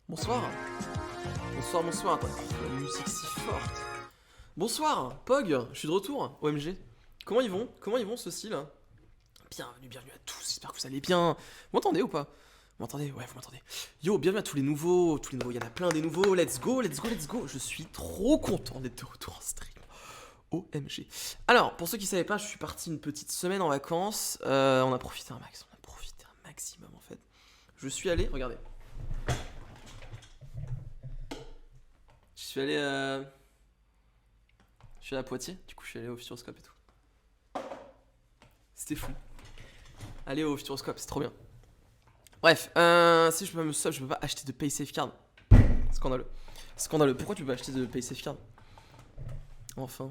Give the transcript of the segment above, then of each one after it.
Bonsoir. Bonsoir, bonsoir. Attends, la musique si forte. Bonsoir, Pog, je suis de retour, OMG. Comment ils vont? Comment ils vont ceux-ci là? Bienvenue à tous, j'espère que vous allez bien. Vous m'entendez ou pas? Vous m'entendez? Ouais, vous m'entendez. Yo, bienvenue à tous les nouveaux, il y en a plein des nouveaux. Let's go, let's go, let's go. Je suis trop content d'être de retour en stream. OMG. Alors, pour ceux qui savaient pas, je suis parti une petite semaine en vacances. On a profité un max, on a profité un maximum en fait. Je suis allé, regardez. Je suis allé à Poitiers, du coup je suis allé au Futuroscope et tout. C'était fou. Aller au Futuroscope, c'est trop bien. Bref, si je peux pas me sub, je peux pas acheter de PaySafeCard. Scandaleux. Scandaleux. Pourquoi tu peux pas acheter de PaySafeCard? Enfin.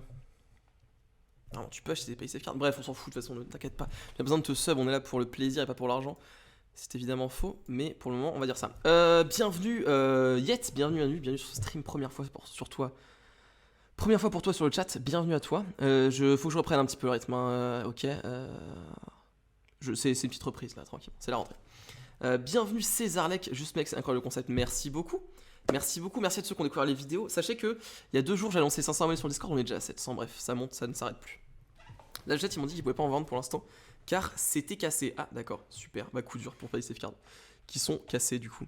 Non, tu peux acheter des PaySafeCard. Bref, on s'en fout de toute façon, ne t'inquiète pas. J'ai besoin de te sub, on est là pour le plaisir et pas pour l'argent. C'est évidemment faux, mais pour le moment, on va dire ça. Bienvenue, Yet, bienvenue sur ce stream, première fois sur toi. Première fois pour toi sur le chat, bienvenue à toi. Faut que je reprenne un petit peu le rythme, hein, ok. C'est une petite reprise là, tranquille, c'est la rentrée. Bienvenue Césarlec, juste mec, c'est incroyable le concept, merci beaucoup. Merci beaucoup, merci à tous ceux qui ont découvert les vidéos. Sachez que il y a 2 jours j'ai lancé 500 abonnés sur le Discord, on est déjà à 700, bref, ça monte, ça ne s'arrête plus. Là, le chat ils m'ont dit qu'ils pouvaient pas en vendre pour l'instant, car c'était cassé. Ah d'accord, super, bah coup dur pour PaySafeCard, qui sont cassés du coup.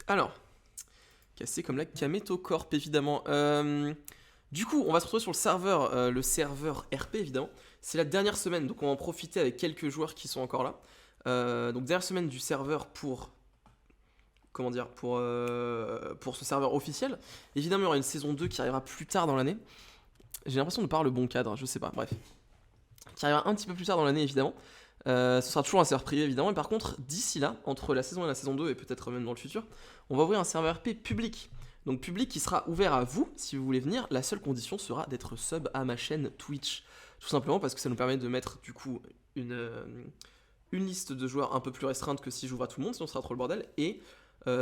Alors, cassé comme la Kameto Corp évidemment. Du coup, on va se retrouver sur le serveur RP évidemment. C'est la dernière semaine, donc on va en profiter avec quelques joueurs qui sont encore là. Donc dernière semaine du serveur pour ce serveur officiel. Évidemment, il y aura une saison 2 qui arrivera plus tard dans l'année. J'ai l'impression de pas avoir le bon cadre, je sais pas, bref. Qui arrivera un petit peu plus tard dans l'année évidemment. Ce sera toujours un serveur privé évidemment, et par contre, d'ici là, entre la saison 1 et la saison 2, et peut-être même dans le futur, on va ouvrir un serveur RP public. Donc public qui sera ouvert à vous, si vous voulez venir. La seule condition sera d'être sub à ma chaîne Twitch. Tout simplement parce que ça nous permet de mettre du coup une liste de joueurs un peu plus restreinte que si j'ouvre à tout le monde, sinon ce sera trop le bordel. Et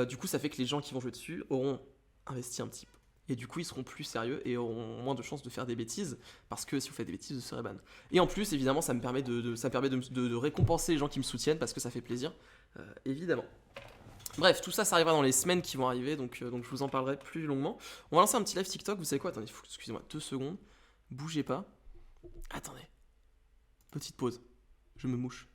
du coup ça fait que les gens qui vont jouer dessus auront investi un petit peu. Et du coup ils seront plus sérieux et auront moins de chances de faire des bêtises, parce que si vous faites des bêtises, vous serez ban. Et en plus évidemment ça me permet de récompenser les gens qui me soutiennent, parce que ça fait plaisir, évidemment. Bref, tout ça, ça arrivera dans les semaines qui vont arriver, donc je vous en parlerai plus longuement. On va lancer un petit live TikTok, vous savez quoi? Attendez, excusez-moi, 2 secondes. Bougez pas. Attendez. Petite pause. Je me mouche.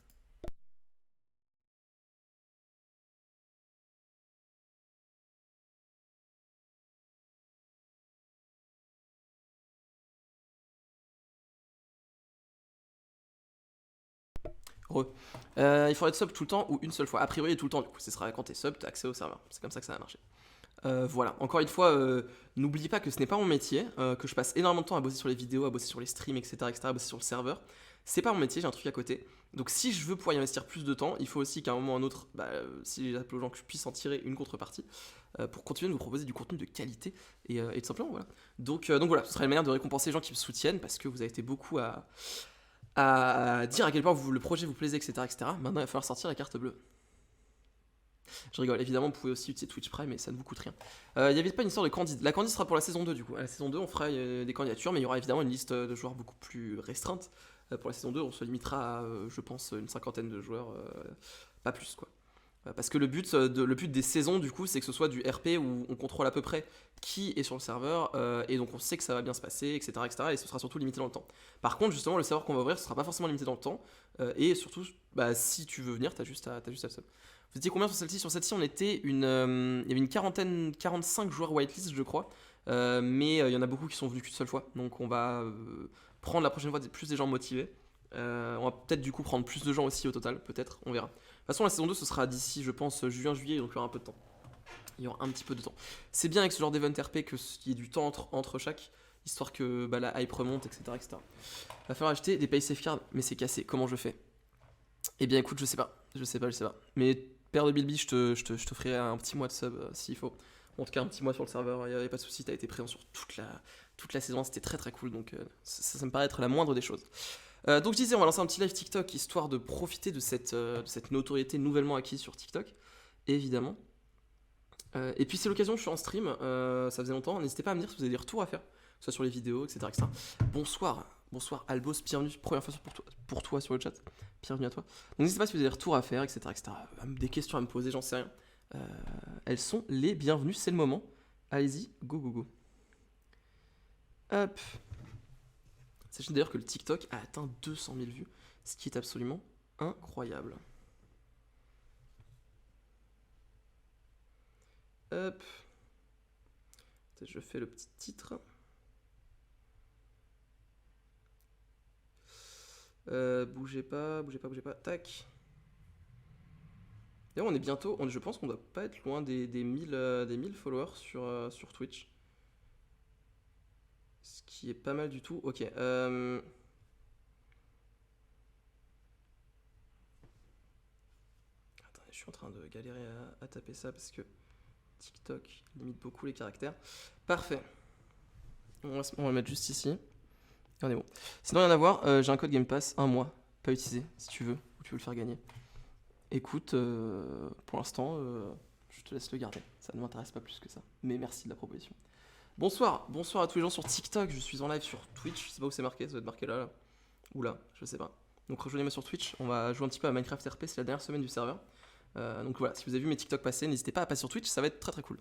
Re. Il faudra être sub tout le temps ou une seule fois. A priori, tout le temps, du coup, ce sera quand t'es sub, t'as accès au serveur. C'est comme ça que ça va marcher. Voilà, encore une fois, n'oubliez pas que ce n'est pas mon métier, que je passe énormément de temps à bosser sur les vidéos, à bosser sur les streams, etc., à bosser sur le serveur. C'est pas mon métier, j'ai un truc à côté. Donc si je veux pouvoir y investir plus de temps, il faut aussi qu'à un moment ou à un autre, si j'appelle aux gens, que je puisse en tirer une contrepartie pour continuer de vous proposer du contenu de qualité et tout simplement voilà. Donc voilà, ce sera une manière de récompenser les gens qui me soutiennent, parce que vous avez été beaucoup à dire à quel point le projet vous plaisait, etc., etc. Maintenant il va falloir sortir la carte bleue. Je rigole, évidemment, vous pouvez aussi utiliser Twitch Prime, mais ça ne vous coûte rien. Il n'y avait pas une histoire de candidate. La candidate sera pour la saison 2, du coup. À la saison 2, on fera des candidatures, mais il y aura évidemment une liste de joueurs beaucoup plus restreinte. Pour la saison 2, on se limitera à, je pense, une 50aine de joueurs, pas plus, quoi. Parce que le but des saisons, du coup, c'est que ce soit du RP où on contrôle à peu près qui est sur le serveur, et donc on sait que ça va bien se passer, etc., etc., et ce sera surtout limité dans le temps. Par contre, justement, le serveur qu'on va ouvrir, ce sera pas forcément limité dans le temps, et surtout, si tu veux venir, t'as juste à sub. Vous étiez combien sur celle-ci? Sur celle-ci, on était il y avait une quarantaine, 45 joueurs whitelist, je crois, mais il y en a beaucoup qui sont venus qu'une seule fois, donc on va prendre la prochaine fois plus des gens motivés. On va peut-être du coup prendre plus de gens aussi au total, peut-être, on verra. De toute façon, la saison 2, ce sera d'ici, je pense, juin-juillet, donc il y aura un peu de temps. Il y aura un petit peu de temps. C'est bien avec ce genre d'event RP qu'il y ait du temps entre chaque, histoire que la hype remonte, etc., etc. Va falloir acheter des PaySafeCard, mais c'est cassé. Comment je fais? Eh bien, écoute, je sais pas. Mais père de Bilby, je te ferai un petit mois de sub s'il faut. En tout cas, un petit mois sur le serveur, il n'y avait pas de souci. T'as été présent sur toute la saison, c'était très très cool, donc ça me paraît être la moindre des choses. Donc je disais, on va lancer un petit live TikTok histoire de profiter de cette notoriété nouvellement acquise sur TikTok, évidemment. Et puis c'est l'occasion, je suis en stream, ça faisait longtemps, n'hésitez pas à me dire si vous avez des retours à faire, que ce soit sur les vidéos, etc., etc. Bonsoir Albos, bienvenue, première fois pour toi sur le chat, bienvenue à toi. Donc n'hésitez pas si vous avez des retours à faire, etc., etc. Des questions à me poser, j'en sais rien. elles sont les bienvenues, c'est le moment. Allez-y, go go go. Hop. Sachez d'ailleurs que le TikTok a atteint 200 000 vues, ce qui est absolument incroyable. Hop. Je fais le petit titre. Bougez pas. Tac. D'ailleurs, on est bientôt. Je pense qu'on doit pas être loin des 1000 followers sur Twitch. Ce qui est pas mal du tout. Ok. Attendez, je suis en train de galérer à taper ça parce que TikTok limite beaucoup les caractères. Parfait. On va le mettre juste ici. On est bon. Sinon, rien à voir. J'ai un code Game Pass, 1 mois. Pas utilisé, si tu veux. Ou tu veux le faire gagner. Écoute, pour l'instant, je te laisse le garder. Ça ne m'intéresse pas plus que ça. Mais merci de la proposition. Bonsoir à tous les gens sur TikTok. Je suis en live sur Twitch. Je sais pas où c'est marqué. Ça doit être marqué là. Ou là, je sais pas. Donc rejoignez-moi sur Twitch. On va jouer un petit peu à Minecraft RP. C'est la dernière semaine du serveur. Donc voilà, si vous avez vu mes TikTok passer, n'hésitez pas à passer sur Twitch. Ça va être très très cool.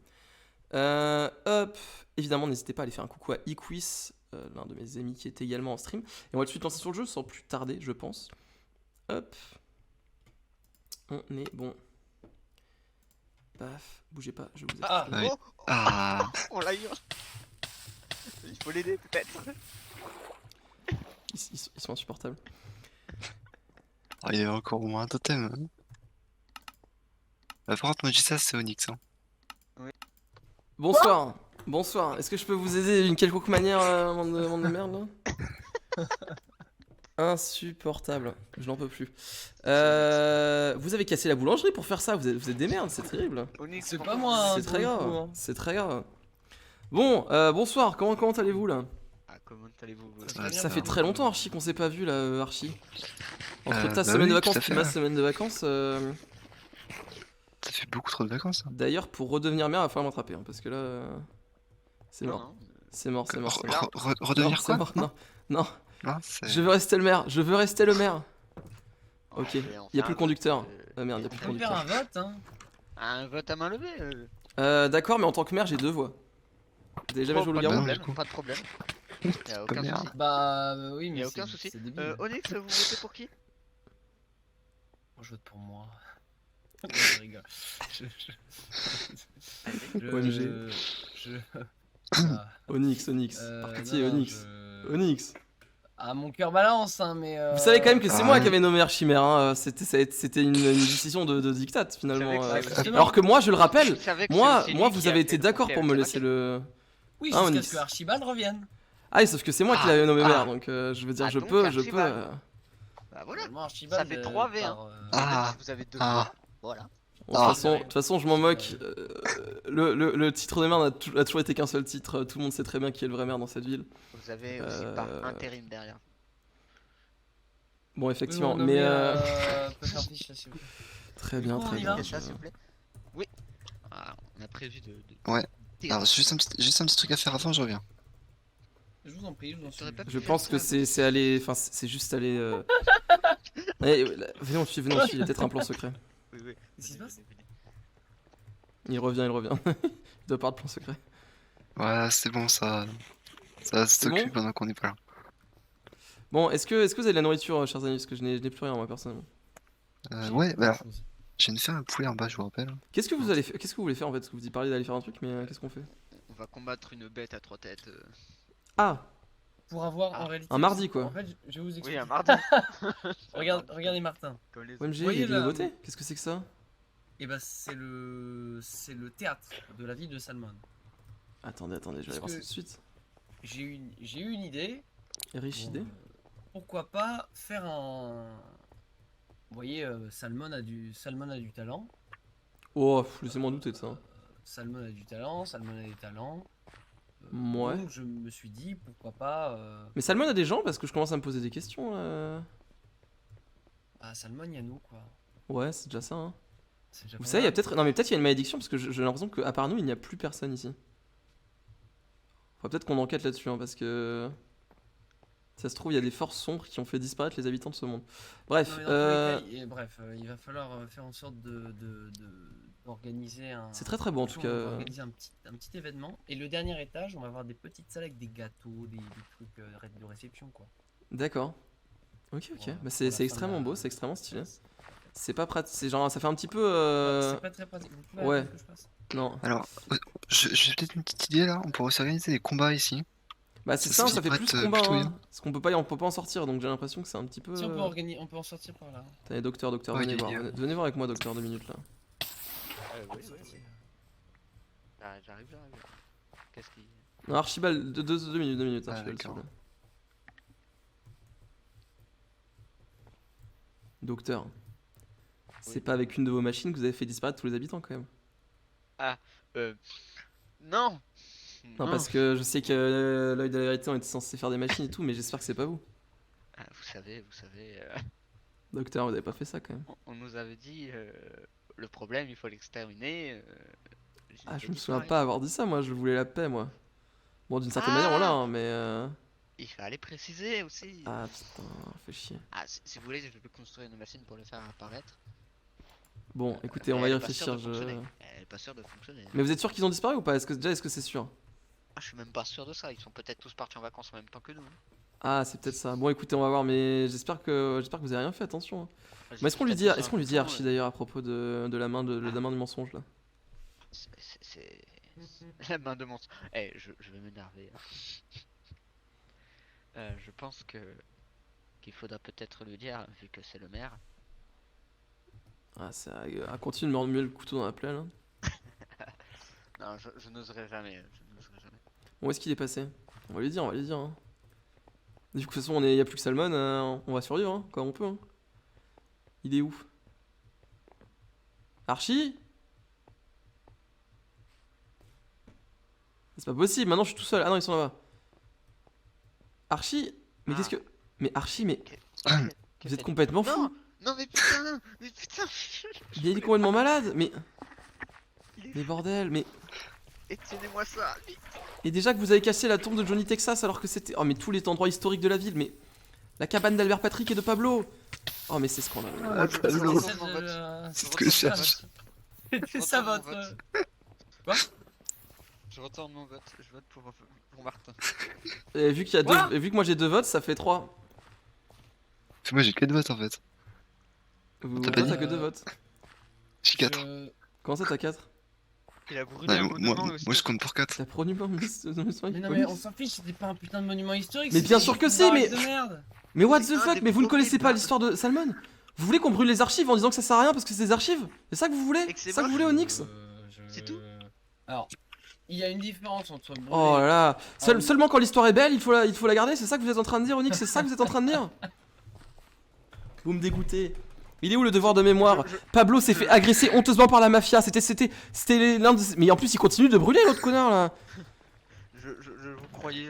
Hop. Évidemment, n'hésitez pas à aller faire un coucou à Equis, l'un de mes amis qui était également en stream. Et on va tout de suite lancer sur le jeu sans plus tarder, je pense. Hop. On est bon. Paf, bougez pas, je vous Oui. On l'a eu. Il faut l'aider peut-être. Ils sont insupportables. Il y avait encore au moins un totem. Hein. Par contre, moi je dis ça, c'est Onyx. Hein. Bonsoir. Est-ce que je peux vous aider d'une quelconque manière, monde de merde là? Insupportable, je n'en peux plus. Vous avez cassé la boulangerie pour faire ça, vous êtes des merdes, c'est terrible. C'est pas moi. C'est très grave, c'est très grave. Bon, bonsoir, comment allez-vous là? Comment allez-vous? Ça fait très longtemps Archie qu'on s'est pas vu là, Archie. Entre ta bah semaine de oui, vacances tout à et ma fait. semaine de vacances. Ça fait beaucoup trop de vacances. Hein. D'ailleurs, pour redevenir mère, il va falloir m'attraper, hein, parce que là, c'est mort. Non. C'est mort. Redevenir Non, quoi? c'est mort, non. Non, Je veux rester le maire, Ok, il y a plus le conducteur. Ah merde, y a plus le On peut faire conducteur. un vote, hein. Un vote à main levée. D'accord, mais en tant que maire, j'ai 2 voix. Vous avez jamais joué au pas de loup-garou? Bah non, du problème, coup. pas de problème. Y'a Comme aucun merde. souci. Bah oui, mais Y'a aucun souci. c'est débile. Onyx, vous votez pour qui? Moi, je vote pour moi. Je rigole. OMG. Ah, Onyx, parti non, Onyx. Onyx. Ah, mon cœur balance, hein, mais. Vous savez quand même que c'est Ah moi ouais. qui avais nommé Archimère, hein. C'était une décision de dictat finalement. Je savais que c'était- Alors que moi, je le rappelle, Je savais que moi c'est lui vous qui a avez fait été le d'accord portrait pour me avec laisser la le. Oui, Ah, jusqu'à Onyx. ce que Archibald revienne. Ah, oui, sauf que c'est moi qui Ah, l'avais nommé ah. maire, donc je veux dire, Ah, je donc peux. Archibald. Bah voilà. Finalement, Archibald, Ça fait 3v1. par, Ah. Vous avez 2 Ah. voix. Voilà. Bon, de toute façon, je m'en moque. Le titre de maire a toujours été qu'un seul titre. Tout le monde sait très bien qui est le vrai maire dans cette ville. Vous avez aussi par intérim derrière. Bon, effectivement, Oui, on mais. peut faire fiche là, s'il vous plaît. Très bien, Du coup, très on y bien. va Et ça, s'il vous plaît. Oui. Ah, on a prévu de. Ouais. Alors, juste un petit truc à faire avant, je reviens. Je vous en prie, je vous en T'aurais prie. pas pu Je faire pense ça que avant. c'est aller. Enfin, c'est juste aller. Venez, on le suit, il y a peut-être un plan secret. Oui. Qu'est-ce qui se passe? Il revient. Il doit parler de plan secret. Ouais, c'est bon, ça s'occupe bon pendant qu'on n'est pas là. Bon, est-ce que vous avez de la nourriture, chers amis? Parce que je n'ai plus rien, moi, personnellement. Ouais, bah, j'ai une faire un poulet en bas, je vous rappelle. Qu'est-ce que vous voulez faire en fait? Parce que vous y parlez d'aller faire un truc, mais qu'est-ce qu'on fait? On va combattre une bête à 3 têtes. Ah, Pour avoir en réalité. un mardi, quoi. En fait, je vais vous Oui, expliquer. un mardi. Regardez Martin. Comme les OMG, voyez il y a de la là, beauté? Qu'est-ce que c'est que ça? Et bah c'est le théâtre de la ville de Salmon. Attendez, je vais aller Parce voir ça que- tout de suite. J'ai eu une idée. Riche Bon, idée. pourquoi pas faire un. Vous voyez, Salmon a du talent. Oh, laissez-moi douter de ça. hein. Salmon a du talent, Salmon a des talents. Ouais. Donc je me suis dit pourquoi pas. Mais Salmon a des gens parce que je commence à me poser des questions là. Ah, Salmon, il y a nous quoi. Ouais, c'est déjà ça. Hein. C'est déjà Vous pas savez, il y a mal. peut-être. Non, mais peut-être il y a une malédiction parce que j'ai l'impression qu'à part nous, il n'y a plus personne ici. Faudrait peut-être qu'on enquête là-dessus hein, parce que. Ça se trouve, il y a des forces sombres qui ont fait disparaître les habitants de ce monde. Bref, Non, mais dans tous les cas, bref, il va falloir faire en sorte organiser un. C'est très très bon en tout On va cas. organiser un petit événement. Et le dernier étage, on va avoir des petites salles avec des gâteaux, des trucs de réception, quoi. D'accord. Ok, ok. Voilà, Bah, pour c'est la c'est fin de extrêmement la- beau, c'est extrêmement stylé. C'est pas pratique, c'est genre, ça fait un petit peu. C'est pas très pratique. Vous pouvez ouais. attendre que je passe. Non. Alors, j'ai peut-être une petite idée là, on pourrait s'organiser des combats ici. Bah, c'est Ça ça, ça fait pourrait plus être, combat, plutôt hein. bien. Parce qu'on peut pas en sortir, donc j'ai l'impression que c'est un petit peu. Si on peut en sortir par là. Attendez, docteur, Ouais, venez y a- voir. y a- Venez voir avec moi, docteur, 2 minutes là. Oui. J'arrive. Qu'est-ce qui. Non, Archibald, 2 minutes, Ah, Archibald, s'il d'accord. vous plaît. Docteur, c'est Oui. pas avec une de vos machines que vous avez fait disparaître tous les habitants quand même. Non. Non, parce que je sais que l'œil de la vérité, on était censé faire des machines et tout, mais j'espère que c'est pas vous. Ah, vous savez, Docteur, vous avez pas fait ça quand même. on nous avait dit le problème, il faut l'exterminer. Ah, je me souviens pas avoir dit ça, moi, je voulais la paix, moi. Bon, d'une certaine manière, voilà, hein, mais. Il fallait préciser aussi. Ah putain, fait chier. Ah, si vous voulez, je peux construire une machine pour le faire apparaître. Bon, écoutez, on Mais va y elle est pas sûre réfléchir. de fonctionner. Elle est pas sûre de fonctionner. Mais vous êtes sûr qu'ils ont disparu ou pas? Est-ce que c'est sûr? Ah, je suis même pas sûr de ça. Ils sont peut-être tous partis en vacances en même temps que nous. Ah, c'est peut-être ça. Bon, écoutez, on va voir, mais j'espère que vous avez rien fait, attention, hein. Mais est-ce qu'on lui dit à Archie d'ailleurs à propos de la main la main du mensonge là? C'est la main de monstre. Eh, je vais m'énerver. Je pense qu'il faudra peut-être lui dire, vu que c'est le maire. Ah, ça continue de me remuer le couteau dans la plaie là. Non, je n'oserais jamais. Bon, où est-ce qu'il est passé? On va lui dire, hein. Du coup, de toute façon, y a plus que Salmon, on va survivre, hein, comme on peut, hein. Il est où? Archie? C'est pas possible, maintenant je suis tout seul. Ah non, ils sont là-bas. Archie? Mais qu'est-ce que. Mais Archie, mais vous êtes complètement fou! Non, mais putain! Mais putain! Il est complètement malade! Mais Il est- mais bordel, mais. Étiennez-moi ça! Vite. Et déjà que vous avez cassé la tombe de Johnny Texas alors que c'était. Oh, mais tous les endroits historiques de la ville, mais. La cabane d'Albert Patrick et de Pablo! Oh, mais c'est scandaleux. Ah, je- Pablo. je- retourne mon vote. C'est ce que je cherche. C'est ça retourne mon votre. vote. Je retourne mon vote. Je vote pour Martin. Et vu qu'il y a Quoi et vu que moi j'ai 2 votes, ça fait 3. Parce que moi j'ai 4 votes en fait. Vous T'as pas t'as dit que 2 votes. J'ai 4. Comment ça t'as 4? Il a brûlé Ouais, un moi, monument moi, aussi. moi, je compte pour 4. T'as monument Mais non, mais on s'en fiche, c'était pas un putain de monument historique. Mais c'était bien juste sûr que une si, baraque mais- de merde. Mais what the C'est un fuck? des Mais vous ne premiers connaissez pas bars. l'histoire de Salmon? Vous voulez qu'on brûle les archives en disant que ça sert à rien parce que c'est des archives? C'est ça que vous voulez? Et que c'est C'est ça que vous moche. voulez, Onyx? C'est tout. Alors, il y a une différence entre brûler. Oh là là. oui. Seulement quand l'histoire est belle, il faut la garder? C'est ça que vous êtes en train de dire, Onyx? C'est ça que vous êtes en train de dire? Vous me dégoûtez. Il est où le devoir de mémoire? Pablo s'est fait agresser honteusement par la mafia. C'était l'un de... Mais en plus, il continue de brûler l'autre connard là. Je vous croyais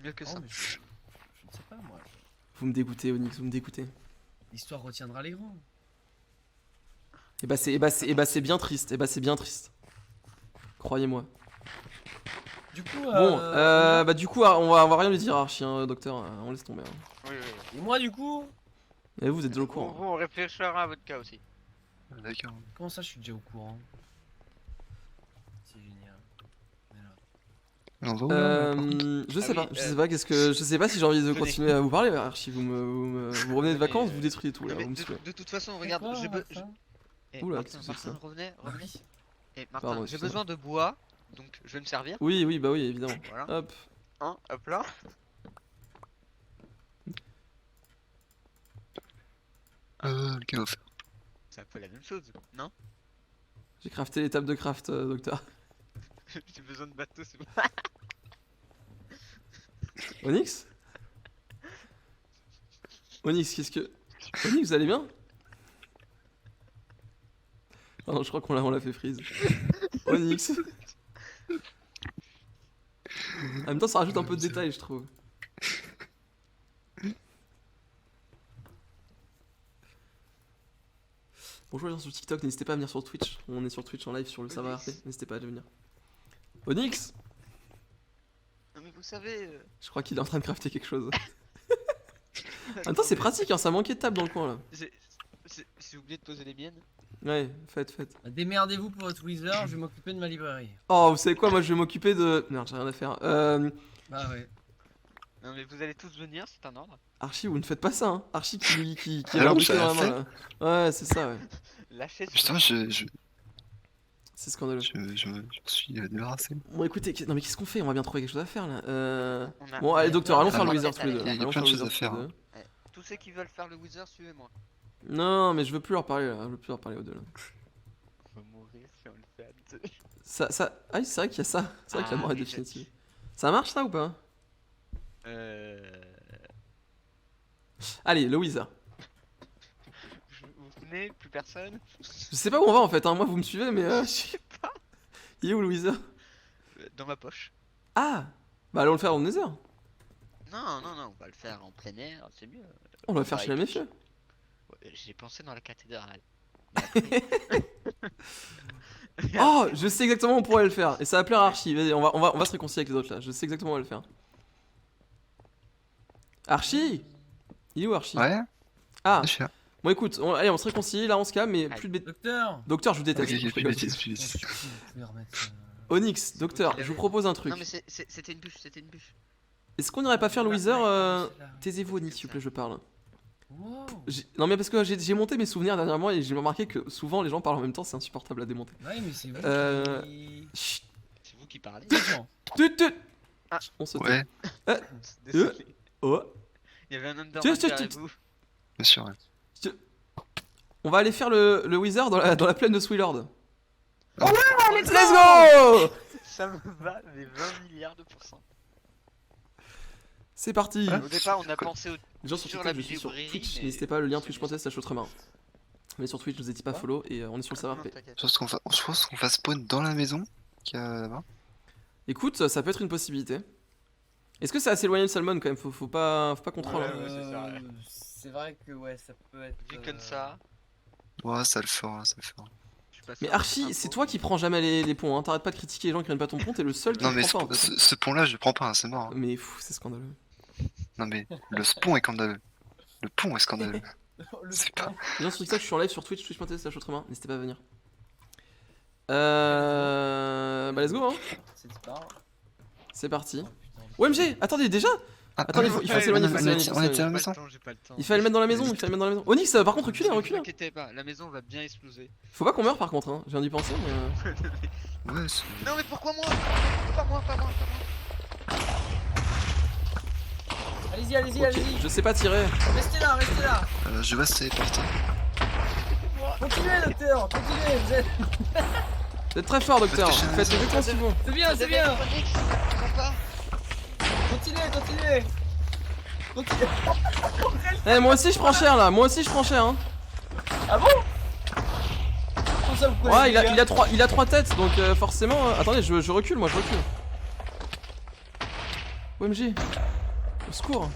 mieux que Oh, ça. mais je ne sais pas, moi. Vous me dégoûtez, Onyx, vous me dégoûtez. L'histoire retiendra les grands. Et bah c'est bien triste. Et bah c'est bien triste. Croyez-moi. Du coup, Bon, bah du coup, on va rien lui dire, Archie, hein, docteur. On laisse tomber. Hein. Oui. et moi, du coup, Et vous êtes déjà au courant. On réfléchira à votre cas aussi. D'accord. comment ça, je suis déjà au courant? C'est génial. Voilà. On va où là Je sais Ah pas, oui, je sais pas, je sais pas si j'ai envie de venez. continuer à vous parler, Archie. Vous revenez de vacances, vous détruisez tout là. Mais Vous me saoulez. de toute façon, regarde, Quoi, j'ai Martin Oula, Martin, qu'est-ce que c'est que Martin, revenez. Oui. Et Martin, Pardon, j'ai excusez-moi. besoin de bois, donc je vais me servir. Oui, bah oui, évidemment. Voilà. Hop. Hop là. Ok, on va faire. C'est un peu la même chose, non? J'ai crafté les tables de craft, docteur. J'ai besoin de bateaux, c'est bon. Onyx? Onyx, qu'est-ce que. Onyx, vous allez bien? Oh non, je crois qu'on l'a fait freeze. Onyx. En même temps, ça rajoute un peu de détails, je trouve. Bonjour les gens sur TikTok, n'hésitez pas à venir sur Twitch. On est sur Twitch en live sur le serveur RP, n'hésitez pas à venir. Onyx? Non mais vous savez... Je crois qu'il est en train de crafter quelque chose. En même temps, c'est pratique, hein, ça manquait de table dans le coin là. Si vous oubliez de poser les miennes. Ouais, faites. Bah, démerdez-vous pour votre Wither, je vais m'occuper de ma librairie. Oh, vous savez quoi, moi je vais m'occuper de... Merde, j'ai rien à faire. Bah ouais. Non mais vous allez tous venir, c'est un ordre. Archie, vous ne faites pas ça, hein. Archie qui Ah a non, l'air j'ai dans la rien main, là. Ouais, c'est ça, ouais. Lâchez ce Putain, C'est scandaleux. je me suis débarrassé. Bon, écoutez, non mais qu'est-ce qu'on fait? On va bien trouver quelque chose à faire, là. On a- Bon, allez, docteur, allons Ah, faire le bon, wizard tous les deux. il y a Allons plein faire de le choses à wizard faire, tous les deux. Tous ceux qui veulent faire le Wither, suivez-moi. Non, mais je veux plus leur parler, là. Je veux plus leur parler aux deux, là. On va mourir si on le fait à deux. Ah oui, c'est vrai qu'il y a ça. C'est vrai que la Ah, mort est oui, définitive. Ça marche, ça, ou pas? Allez, le wizard. Vous venez, plus personne. Je sais pas où on va, en fait, hein. Moi, vous me suivez, mais... Je sais pas. Il est où, le wizard? Dans ma poche. Ah! Bah, allons le faire au Nether. Non, on va le faire en plein air, c'est mieux. On va le faire Bah, chez la écoute, méfieux. Ouais, j'ai pensé dans la cathédrale. Mais après- Oh, je sais exactement où on pourrait le faire. Et ça va plaire à Archie. Vas-y, on va se réconcilier avec les autres là. Je sais exactement où on va le faire. Archie? Il est où Archie? Ouais, Ah, je suis là. bon écoute, allez, on se réconcilie, là on se calme, mais Allez. plus de bêtises. Docteur. Docteur, je vous Ok, déteste. ok, je plus de rigole. bêtises, plus de Oh, bêtises. putain, vous pouvez remettre, Onyx, docteur, qui je vous l'avez- propose un truc. Non mais c'était une bûche, c'était une bûche. Est-ce qu'on irait pas faire le Ouais, Wither ouais, c'est là. Taisez-vous Onyx, s'il vous plaît, je parle. Wow. Non mais parce que j'ai monté mes souvenirs dernièrement et j'ai remarqué que souvent les gens parlent en même temps, c'est insupportable à démonter. Ouais, mais c'est vous Euh, qui... Chut, C'est vous qui parlez. Attention. tut. Ah. On se tait. Ouais, Désolé. Oh. Il y avait un Underman Tiens, derrière vous. bien sûr. Ouais. On va aller faire le Wizard dans la plaine de Swillord. Let's Let's go! Ça me va, mais 20 milliards de pourcents. C'est parti. Hein Au départ, on a pensé au. Les gens sur Sur TikTok, la je suis sur librairie, Twitch. mais N'hésitez pas, le lien c'est twitch.tv/autremain. Mais sur Twitch, ne vous étiez pas Quoi follow et on est sur le serveur Non, P. t'inquiète. Je pense qu'on va spawn dans la maison qu'il y a là-bas. Écoute, ça peut être une possibilité. Est-ce que c'est assez éloigné de Salmon quand même? Faut pas qu'on troll. Ouais, c'est ça, ouais. C'est vrai que ouais, ça peut être. Vu comme ça, Ouais, ça le fera, ça le fera. je suis pas sûr Mais de Archie, votre c'est info. toi qui prends jamais les ponts, hein. T'arrêtes pas de critiquer les gens qui prennent pas ton pont, t'es le seul qui Non, le mais prend pas en fait. ce pont-là, je le prends pas, hein, c'est mort. hein. Mais fou, c'est scandaleux. Non, mais le spawn est scandaleux. Le pont est scandaleux. Le C'est pas- point. Les gens sur TikTok, je suis en live sur Twitch, twitch.tv/autremain. N'hésitez pas à venir. Bah let's go, hein. C'est pas. C'est parti. Oh, putain. OMG, attendez déjà. Ah, Attendez, ouais, il faut ouais, s'éloigner, on il faut était- s'éloigner, on était à la J'ai maison. pas le temps, j'ai pas le temps. Il fallait le mettre dans la maison, il fallait le mettre dans la maison. Onyx, par contre, reculez, Ne vous reculez. inquiétez pas, la maison va bien exploser. Faut pas qu'on meure par contre, hein. Je viens d'y penser, mais. Ouais, c'est- Non mais pourquoi moi? Pas moi, pas moi, pas moi. Allez-y, allez-y, Ok, allez-y. je sais pas tirer. Restez là, restez là. je vois c'est parti. Continuez, docteur. Continuez. Vous êtes. Vous êtes très fort, docteur. Parce que j'ai- Faites exactement ce qu'il faut. C'est bien, c'est bien. Papa. Continuez, continuez. Continuez. Eh, moi aussi je prends cher là, moi aussi je prends cher, hein. Ah bon? Comment ça, vous Ouais, connaissez, il les gars a trois têtes, donc forcément. Attendez, je recule, moi je recule. OMG. Au secours.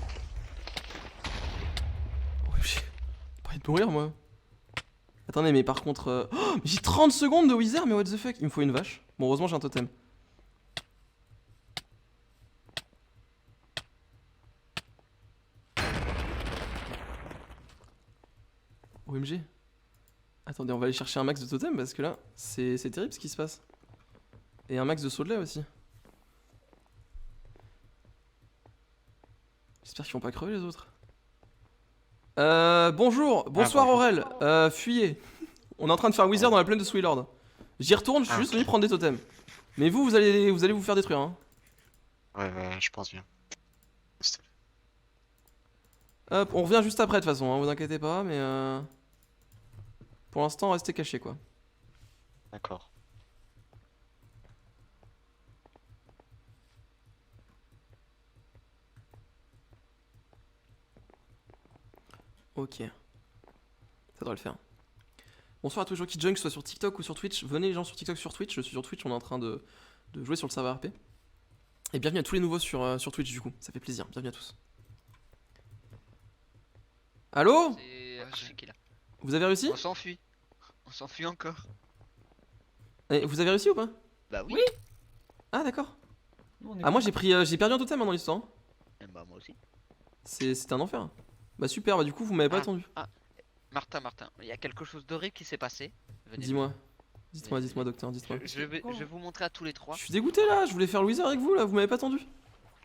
OMG. J'ai pas envie de mourir, moi. Attendez, mais par contre. Oh, mais j'ai 30 secondes de Wither, mais what the fuck? Il me faut une vache. Bon, heureusement, j'ai un totem. OMG. Attendez, on va aller chercher un max de totem parce que là, c'est terrible ce qui se passe. Et un max de saut de lait aussi. J'espère qu'ils vont pas crever les autres. Bonjour, bonsoir bonjour. Aurel. Fuyez. On est en train de faire un Wizard dans la plaine de Swillord. J'y retourne, je suis juste venu prendre des totems. Mais vous allez vous faire détruire. Hein. Ouais, je pense bien. Hop, on revient juste après de toute façon, hein, vous inquiétez pas, mais pour l'instant, restez cachés quoi. D'accord. Ok. Ça devrait le faire. Bonsoir à tous les gens qui junk, soit sur TikTok ou sur Twitch. Venez les gens sur TikTok, sur Twitch. Je suis sur Twitch, on est en train de jouer sur le serveur RP. Et bienvenue à tous les nouveaux sur Twitch du coup, ça fait plaisir. Bienvenue à tous. Allô? C'est Archie qui est là. Vous avez réussi? On s'enfuit. On s'enfuit encore. Eh, vous avez réussi ou pas? Bah oui. Oui. Ah d'accord. Nous, on est Ah moi contents. j'ai perdu un totem hein, dans l'histoire. Eh bah moi aussi. C'était un enfer. Bah super, bah du coup vous m'avez pas Ah. attendu. Martin, il y a quelque chose d'horrible qui s'est passé. Venez. Dis-moi. Dites-moi, docteur, dites-moi. Je vais vous montrer à tous les trois. Je suis dégoûté là, je voulais faire le wizard avec vous là, vous m'avez pas attendu.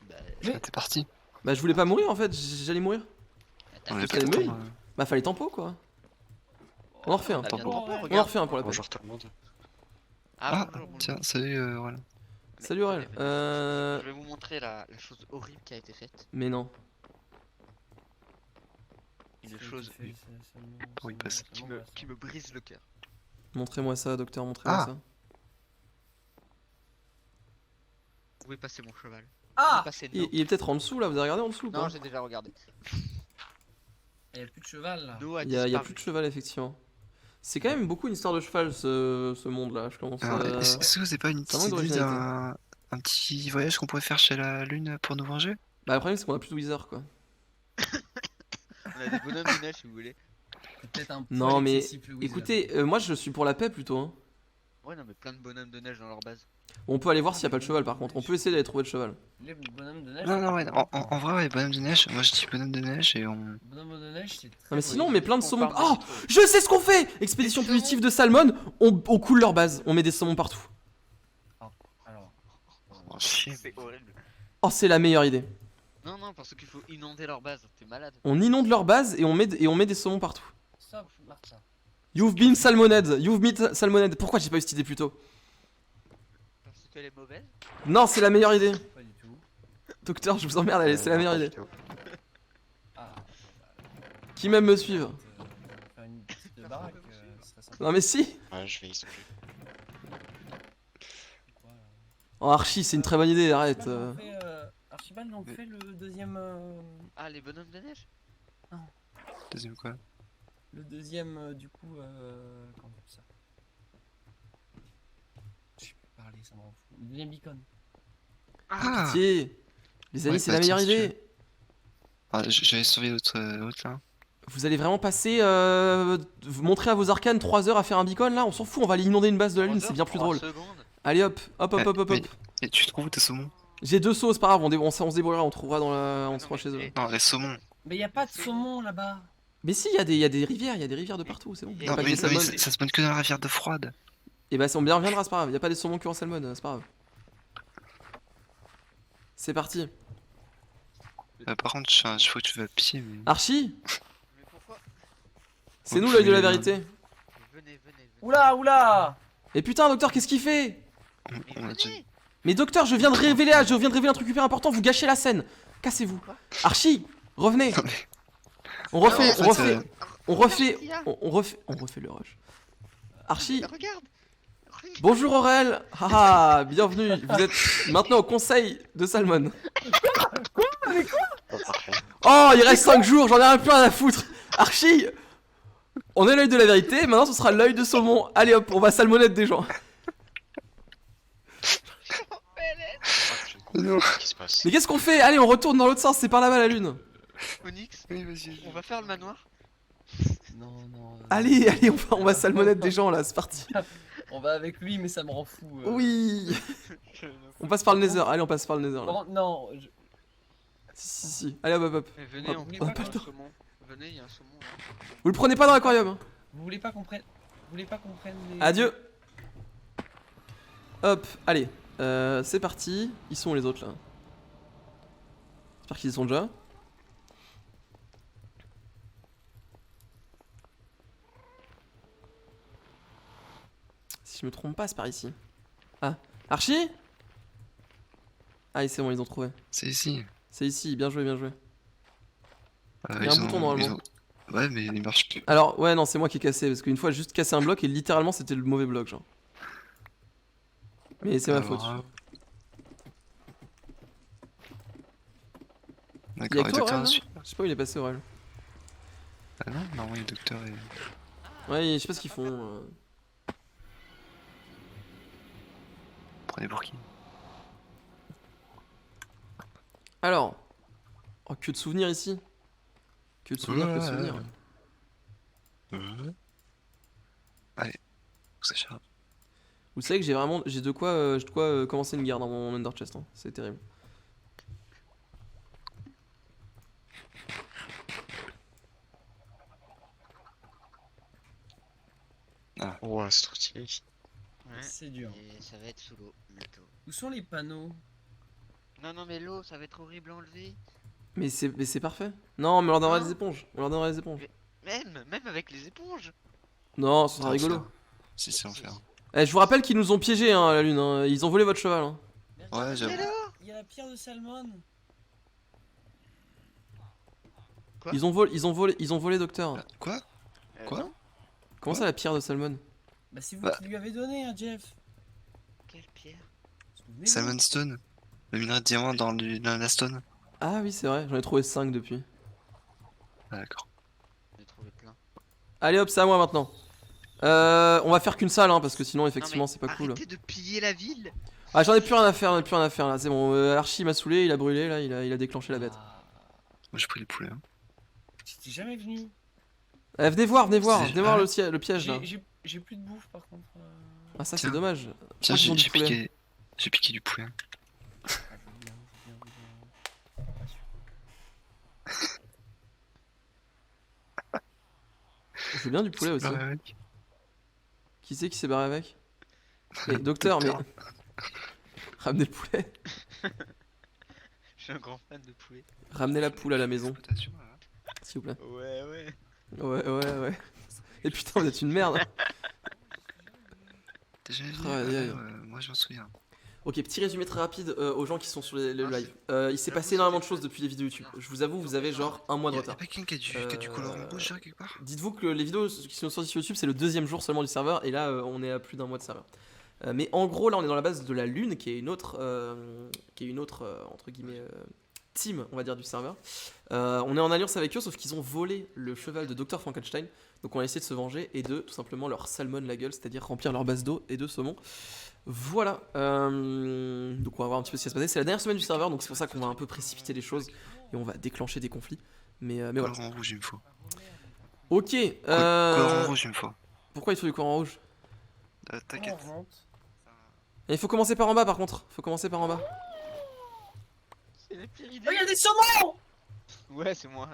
Bah, T'es parti. Bah je voulais pas mourir en fait, j'allais mourir. t'as On fait est pas pas de temps. bruit. Bah fallait tempo quoi. On en refait un. On a bien Tempo. tempo, On en regarde. refait un pour la peine. Bonjour tout le monde. Ah, Ah, bonjour, bonjour. tiens, salut, voilà. Mais Salut Aurel. venez, Je vais vous montrer la chose horrible qui a été faite. Mais non. Une chose Pour y passer. qui me brise le cœur. Montrez-moi ça, docteur, montrez-moi Ah. ça. Où est passé mon cheval? Où est Ah, passé Il, No il est peut-être en dessous là, vous avez regardé en dessous ou Non, pas? j'ai déjà regardé. il y a plus de cheval là. No a Il y a disparu. plus de cheval effectivement. C'est quand même beaucoup une histoire de cheval ce monde là, je commence Alors, à... est-ce que vous avez pas une ça petite manque idée d'originalité. d'un petit voyage qu'on pourrait faire chez la Lune pour nous venger? Bah le problème c'est qu'on a plus de wizard quoi. On a des bonhommes de neige si vous voulez. Peut-être un Non, poil mais excessif, le wizard. Écoutez, moi je suis pour la paix plutôt hein. Ouais, non, mais plein de bonhommes de neige dans leur base. On peut aller voir s'il y a pas de cheval par contre, on peut essayer d'aller trouver le cheval. Les bonhommes de neige. Non, non, ouais, en vrai, ouais, bonhomme de neige, moi je dis bonhomme de neige et on. Bonhomme de neige, c'est très. Non mais sinon on met plein de On saumons... parle de Oh, citrouilles. je sais ce qu'on fait. Expédition Des saumons. punitive de Salmon, on coule leur base, on met des saumons partout. Alors. Oh, chier. C'est horrible. Oh c'est la meilleure idée. Non, non, parce qu'il faut inonder leur base. T'es malade. On inonde leur base et on met des saumons partout. Stop, Martin. You've been salmoned, you've been salmoned. Pourquoi j'ai pas eu cette idée plus tôt? Parce qu'elle est mauvaise. Non c'est la meilleure idée. Pas du tout. Docteur je vous emmerde, allez c'est la meilleure idée. Ah. Qui même me suivre? Faire une petite baraque, ce serait sympa. Non mais si. Ouais, je vais isoler. Quoi, là. Oh Archie c'est une très bonne idée, arrête. Archibald, on fait le deuxième. Ah, les bonhommes de neige. Deuxième quoi? Le deuxième, du coup. Comment on appelle ça? Je sais plus parler, ça m'en fout. Le deuxième beacon. Ah! Pitié. Les amis Ouais, c'est bah, la meilleure tiens, si tu idée. Ah, je vais surveiller l'autre là. Vous allez vraiment passer, vous montrer à vos arcanes 3 heures à faire un beacon là? On s'en fout, on va aller inonder une base de la lune, c'est bien plus drôle. Allez hop, hop, hop, hop, hop, hop. Et tu trouves où tes saumons? J'ai 2 sauts, c'est pas grave, on se débrouillera, on trouvera dans la... on Non, se fera mais chez eux. c'est- Non, les saumons. Mais y a pas de saumon là-bas. Mais si, il y a des rivières, il y a des rivières de partout, c'est bon. Et- Y a Non, pas que mais, des non, mais salmons. ça se mène que dans la rivière de froide. Et bah on bien reviendra, c'est pas grave, y a pas des saumons que en salmon, c'est pas grave. C'est parti. Par contre, je crois que tu vas à pied, mais. Archie, Mais pourquoi? c'est Oh, nous l'œil de la putain. vérité. Venez. Oula, oula. Et putain, docteur, qu'est-ce qu'il fait? Mais On a déjà- venez. Mais docteur, je viens de révéler un truc hyper important, vous gâchez la scène. Cassez-vous. Archie, revenez. Non, mais- On refait, Non, en on fait, refait, on refait, Regarde ce qu'il y a. on refait le rush. Archie, Regarde. bonjour Aurel. Haha, bienvenue. Vous êtes maintenant au conseil de Salmon. Oh, parfait. Oh, il reste 5 jours, j'en ai un peu rien à foutre. Archie, on est l'œil de la vérité, maintenant ce sera l'œil de saumon. Allez hop, on va salmonette des gens. Non. Qu'est-ce qui se passe? Mais qu'est-ce qu'on fait? Allez, on retourne dans l'autre sens, c'est par là-bas la lune. Onyx, Oui, vas-y. on va faire le manoir. Non, non. Allez, on va salmonette des gens là, c'est parti. On va avec lui, mais ça me rend fou. Oui. On passe par le nether, allez, on passe par le nether là. Non, Si. Allez hop, hop, hop. Mais venez, Hop, on on a prend pas le un temps. saumon. Venez, il y a un saumon là. Vous le prenez pas dans l'aquarium hein. vous voulez pas qu'on prenne. Vous voulez pas qu'on prenne les. Adieu. Hop, allez, c'est parti. Ils sont où les autres là? J'espère qu'ils y sont déjà. Si je me trompe pas, c'est par ici. Ah, Archie? Ah, c'est bon, ils ont trouvé. C'est ici. C'est ici, bien joué, bien joué. Il y a un bouton, normalement. Ouais, mais il marche plus. Alors, ouais, non, c'est moi qui ai cassé, parce qu'une fois, j'ai juste cassé un bloc et littéralement, c'était le mauvais bloc, genre. Mais c'est ma Alors, faute. Il y a D'accord, que et toi, docteur Aurel, ensuite. là Je sais pas où il est passé, Aurel. Ah non, normalement, il y a le docteur et. Ouais, je sais pas ce qu'ils font. Prenez pour qui? Alors. Oh, que de souvenirs ici. Que de souvenirs, que de souvenirs. Allez, on s'échappe. Vous savez que j'ai de quoi, commencer une guerre dans mon Under Chest, hein. C'est terrible. Oh, c'est trop stylé. Ouais. C'est dur. Et ça va être sous l'eau bientôt. Où sont les panneaux? Non, mais l'eau, ça va être horrible à enlever. Mais c'est parfait. Non, mais on leur donnera Non. des éponges. On leur donnera des éponges. Même avec les éponges. Non, ce sera Non, rigolo. ça- Si, c'est enfer. Eh, je vous rappelle qu'ils nous ont piégés hein, à la lune. Hein. Ils ont volé votre cheval. Hein. Ouais, j'avoue. Il y a la pierre de Salmon. Quoi? Ils ont volé docteur. Quoi? Quoi? Non. Comment ça la pierre de Salmon? Bah c'est vous Bah. qui lui avez donné, hein, Jeff. Quelle pierre? Souvenez-vous. Salmon Stone. Le minerai de diamant dans la stone. Ah oui, c'est vrai, j'en ai trouvé 5 depuis. Ah, d'accord. J'ai trouvé plein. Allez hop, c'est à moi maintenant. On va faire qu'une salle hein, parce que sinon effectivement Non, mais c'est pas cool. Arrêtez de piller la ville. Ah j'en ai plus rien à faire, là, c'est bon. Archie m'a saoulé, il a brûlé là, il a déclenché la bête. Ah, Moi, j'ai pris le poulet. Hein. J'étais jamais venu. Venez voir C'est- le piège là. J'ai plus de bouffe par contre. Ah ça c'est Tiens. dommage. Tiens, qu'ils ont du poulet. j'ai piqué du poulet. Ah, je veux bien. Pas sûr. Je veux bien du poulet aussi. Ouais. Qui c'est qui s'est barré avec? Mais docteur, mais. Ramenez le poulet. Je suis un grand fan de poulet. Ramenez la poule à la maison, Exploitation, là. s'il vous plaît. Ouais. Ouais. Et putain, vous êtes une merde. T'es jamais venu? Ah, aïe, aïe. Moi, je m'en souviens. Ok, petit résumé très rapide aux gens qui sont sur le Ah, live. Il s'est passé énormément de choses depuis les vidéos YouTube. Je vous avoue, vous avez genre un mois de Y'a retard. pas quelqu'un qui a du colorant rouge, là, quelque part? Dites-vous que les vidéos qui sont sorties sur YouTube, c'est le 2e jour seulement du serveur, et là, on est à plus d'un mois de serveur. Mais en gros, là, on est dans la base de la Lune, qui est une autre, entre guillemets, team, on va dire, du serveur. On est en alliance avec eux, sauf qu'ils ont volé le cheval de Dr Frankenstein. Donc on va essayer de se venger et de tout simplement leur salmon la gueule, c'est-à-dire remplir leur base d'eau et de saumon. Voilà. Donc on va voir un petit peu ce qui va se passer. C'est la dernière semaine du serveur, donc c'est pour ça qu'on va un peu précipiter les choses et on va déclencher des conflits. Mais voilà. Colorant rouge, il me faut. Ok. Colorant rouge, il me faut. Pourquoi il faut du courant rouge? T'inquiète. On rentre. Il faut commencer par en bas par contre. Faut commencer par en bas. C'est la pire idée. Oh, il y a des saumons! Ouais, c'est moi.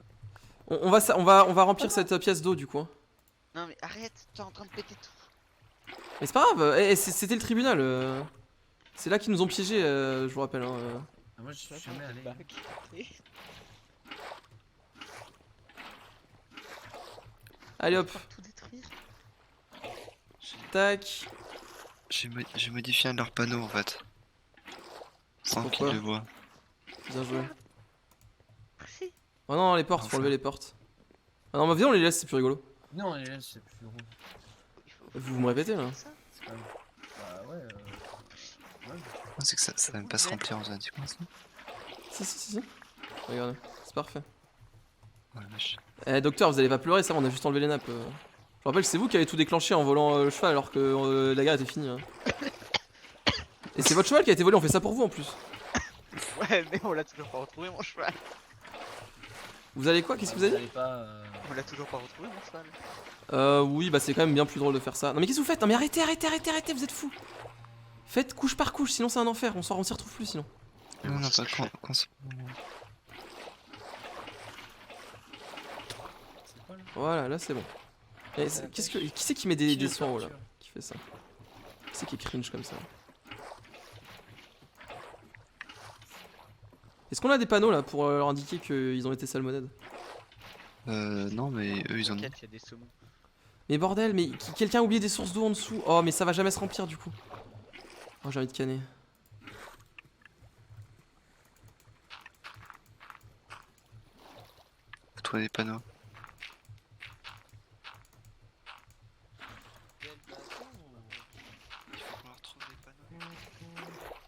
On va remplir cette pièce d'eau du coup. Hein. Non, mais arrête, t'es en train de péter tout. Mais c'est pas grave. C'était le tribunal. C'est là qu'ils nous ont piégés, je vous rappelle. Hein. Ah, moi je suis jamais allé. Allez hop. Tout détruire. Tac. J'ai modifié un de leurs panneaux, en fait. Sans Pourquoi qu'ils le voient. Bien joué. Merci. Oh non, les portes, faut Enfin. enlever les portes. Ah non, mais viens, on les laisse, c'est plus rigolo. Non, les là, c'est plus drôle. Vous me répétez là. Ça C'est pas. Bah ouais. Non, c'est que ça va même pas se remplir en faisant du coin, ça. Si. Regardez, c'est parfait. Ouais, vache. Eh docteur, vous allez pas pleurer, ça va, on a juste enlevé les nappes. Je rappelle que c'est vous qui avez tout déclenché en volant le cheval alors que la guerre était finie. Hein. Et c'est votre cheval qui a été volé, on fait ça pour vous en plus. Ouais, mais on l'a toujours pas retrouvé, mon cheval. Vous allez quoi? Qu'est-ce que vous avez dit? Pas. On l'a toujours pas retrouvé, mon cheval. Oui, bah c'est quand même bien plus drôle de faire ça. Non mais qu'est-ce que vous faites? Non mais arrêtez, vous êtes fous. Faites couche par couche, sinon c'est un enfer, on s'y retrouve plus sinon. Non, pas quand c'est... C'est quoi là? Voilà, là c'est bon. Et qui c'est qui met des sons en haut là? Qui fait ça? Qui c'est qui est cringe comme ça? Est-ce qu'on a des panneaux là pour leur indiquer qu'ils ont été salmonades? Non, mais eux, ils en ont. T'inquiète, il y a des saumons. Mais bordel, mais quelqu'un a oublié des sources d'eau en dessous. Oh mais ça va jamais se remplir du coup. Oh j'ai envie de canner. Faut trouver des panneaux. Il faut qu'on leur trouve des panneaux.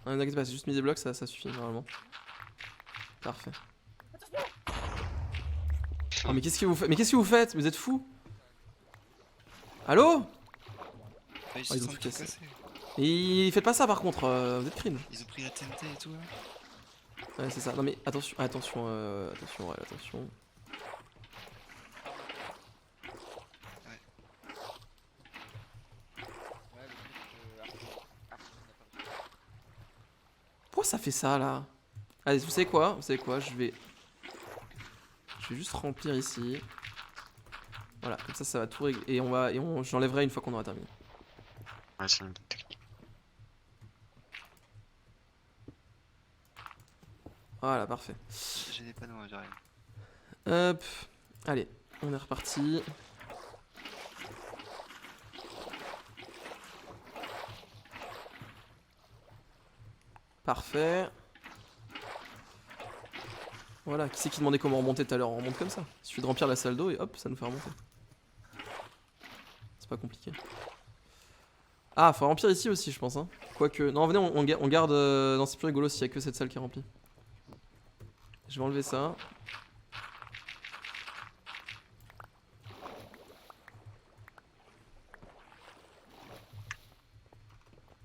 Ah, n'inquiète pas, c'est juste mis des blocs, ça suffit normalement. Parfait. Oh mais qu'est-ce que vous faites? Mais qu'est-ce que vous faites? Vous êtes fous? Allô? Ah, ils ont sont tout tout cassé. cassés. Et faites pas ça par contre, vous êtes cringe. Ils ont pris la TNT et tout, là. Ouais c'est ça, non mais attention, attention, attention. Pourquoi ça fait ça là? Allez, vous savez quoi? Je vais juste remplir ici. Voilà, comme ça va tout régler. Et j'enlèverai une fois qu'on aura terminé. Ouais, c'est une bonne technique. Voilà, parfait. J'ai des panneaux, j'arrive. Hop, allez, on est reparti. Parfait. Voilà, qui c'est qui demandait comment remonter tout à l'heure? On remonte comme ça. Il suffit de remplir la salle d'eau et hop, ça nous fait remonter. C'est pas compliqué. Ah, faut remplir ici aussi, je pense. Hein. Quoique, non, venez, on garde. Non, c'est plus rigolo s'il y a que cette salle qui est remplie. Je vais enlever ça.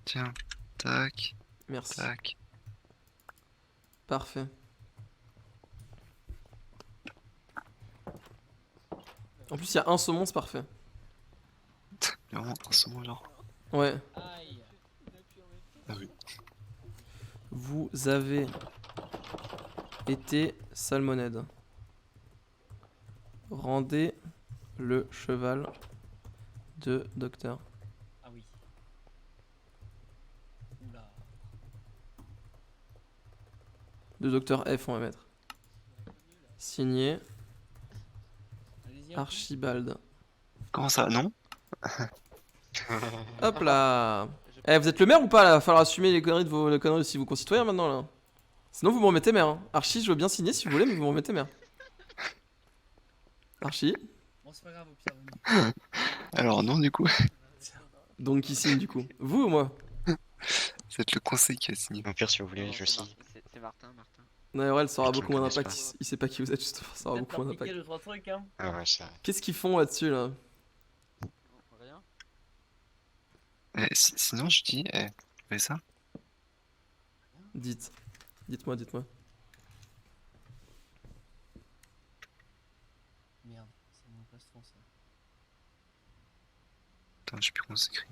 Tiens, tac, Merci. tac. Parfait. En plus, il y a un saumon, c'est parfait. Il y a vraiment un saumon, genre. Ouais. Aïe. Ah oui. Vous avez été salmonède. Rendez le cheval de docteur. Ah oui. Oula. De docteur F, on va mettre. Signé Allez-y. Archibald. Comment ça? Non? Hop là. Eh, vous êtes le maire ou pas là? Va falloir assumer les conneries de vos concitoyens maintenant là. Sinon vous me remettez maire. Hein. Archie, je veux bien signer si vous voulez, mais vous me remettez maire. Archie. Bon, c'est pas grave, au pire. Venez. Alors non, du coup. Donc qui signe du coup? Vous ou moi? C'est le conseil qui a signé. Au pire, si vous voulez, Non, je c'est signe. C'est Martin. Aurel, ça aura Je te beaucoup moins connais d'impact. pas. Il sait pas qui vous êtes justement, ça aura Peut-être beaucoup moins leur piquer d'impact. 2-3 trucs, hein. Ah ouais, c'est vrai. Qu'est-ce qu'ils font là-dessus là? Rien. Sinon, je dis, vous voyez ça? Dites-moi. Merde, c'est mon plastron ça. Attends, je sais plus comment ça s'écrit.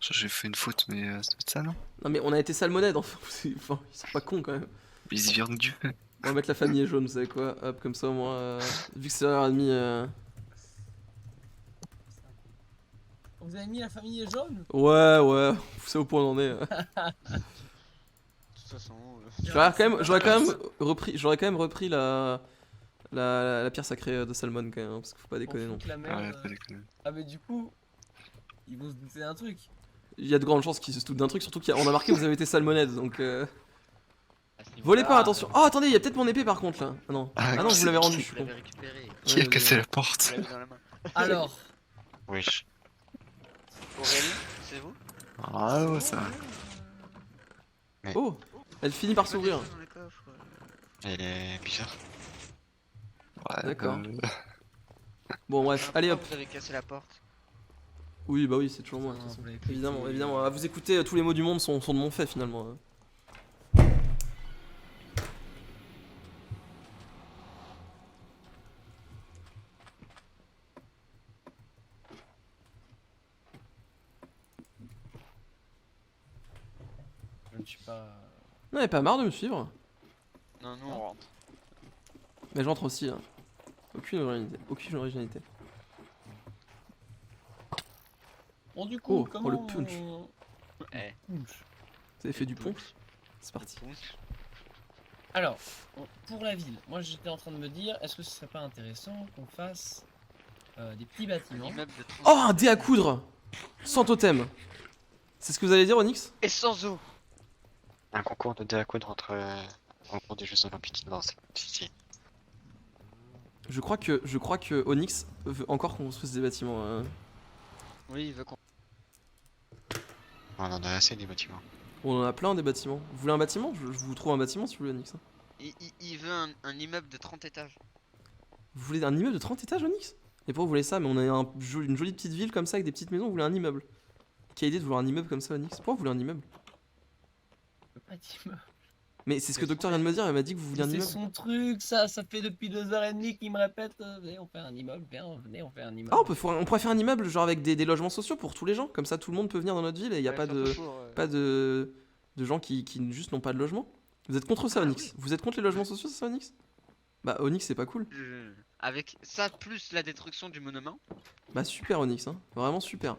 J'ai fait une faute, mais c'est ça, non? Non mais on a été salmonède enfin, enfin, ils sont pas cons quand même. Mais ils y viennent du feu. On va mettre la famille jaune, vous savez quoi? Hop, comme ça au moins, vu que c'est l'heure et demie. Vous avez mis la famille est jaune? Ouais, vous savez où point on en est. De toute façon, J'aurais quand même repris la pierre sacrée de Salmon quand même, hein, parce qu'il faut pas déconner non. La merde, Ouais, pas déconner. Ah mais du coup, ils vont se douter d'un truc. Il y a de grandes chances qu'ils se doutent d'un truc, surtout qu'on a marqué que vous avez été salmonède, donc à ce niveau-là, volez pas, attention. Oh attendez, il y a peut-être mon épée par contre là. Ah non, Ah, ah non, vous l'avez rendu, je suis Vous con. l'avez récupéré. Qui Ouais, a cassé désolé. la porte? Vous l'avez dans la main. Alors, Oui. Aurélie, c'est vous? Ah ouais, ça va. Oh, elle finit par s'ouvrir. Dans les coffres. Elle est bizarre. Ouais, D'accord. Bon bref, allez hop. Vous avez cassé la porte. Oui, bah oui, c'est toujours moi. de toute Non, façon. vous l'avez pété. Évidemment. À vous écouter, tous les mots du monde sont de mon fait finalement. Hein. je ne suis pas. Non, mais pas marre de me suivre. Non, nous on rentre. Mais j'entre aussi là. Aucune originalité. Bon du coup, Oh, comment le punch. Eh. Vous avez fait du punch? C'est parti. Alors, pour la ville, moi j'étais en train de me dire, est-ce que ce serait pas intéressant qu'on fasse des petits Un bâtiments? immeuble de 30 Oh, un dé à coudre! Sans totem! C'est ce que vous allez dire, Onyx? Et sans eau. Un concours de dés à coudre entre concours des Jeux Olympiques dans cette city. Je crois que Onyx veut encore qu'on construise des bâtiments. Oui, il veut qu'on. On en a assez des bâtiments. On en a plein des bâtiments. Vous voulez un bâtiment? Je vous trouve un bâtiment si vous voulez, Onyx. Hein. Il veut un immeuble de 30 étages. Vous voulez un immeuble de 30 étages, Onyx? Et pourquoi vous voulez ça? Mais on a une jolie petite ville comme ça avec des petites maisons, vous voulez un immeuble. Quelle idée de vouloir un immeuble comme ça, Onyx? Pourquoi vous voulez un immeuble? Pas d'immeuble. Mais c'est ce que le docteur vient de me dire, il m'a dit que vous vouliez un C'est immeuble. son truc, ça fait depuis 2h30 qu'il me répète, venez on fait un immeuble, venez on fait un immeuble. Ah, on pourrait faire un immeuble genre avec des logements sociaux pour tous les gens, comme ça tout le monde peut venir dans notre ville et il n'y a pas de gens qui juste n'ont pas de logement. Vous êtes contre ça, Onyx? Vous êtes contre les logements sociaux, c'est ça, Onyx? Bah, Onyx, c'est pas cool. avec ça plus la destruction du monument. Bah super Onyx, hein. Vraiment super.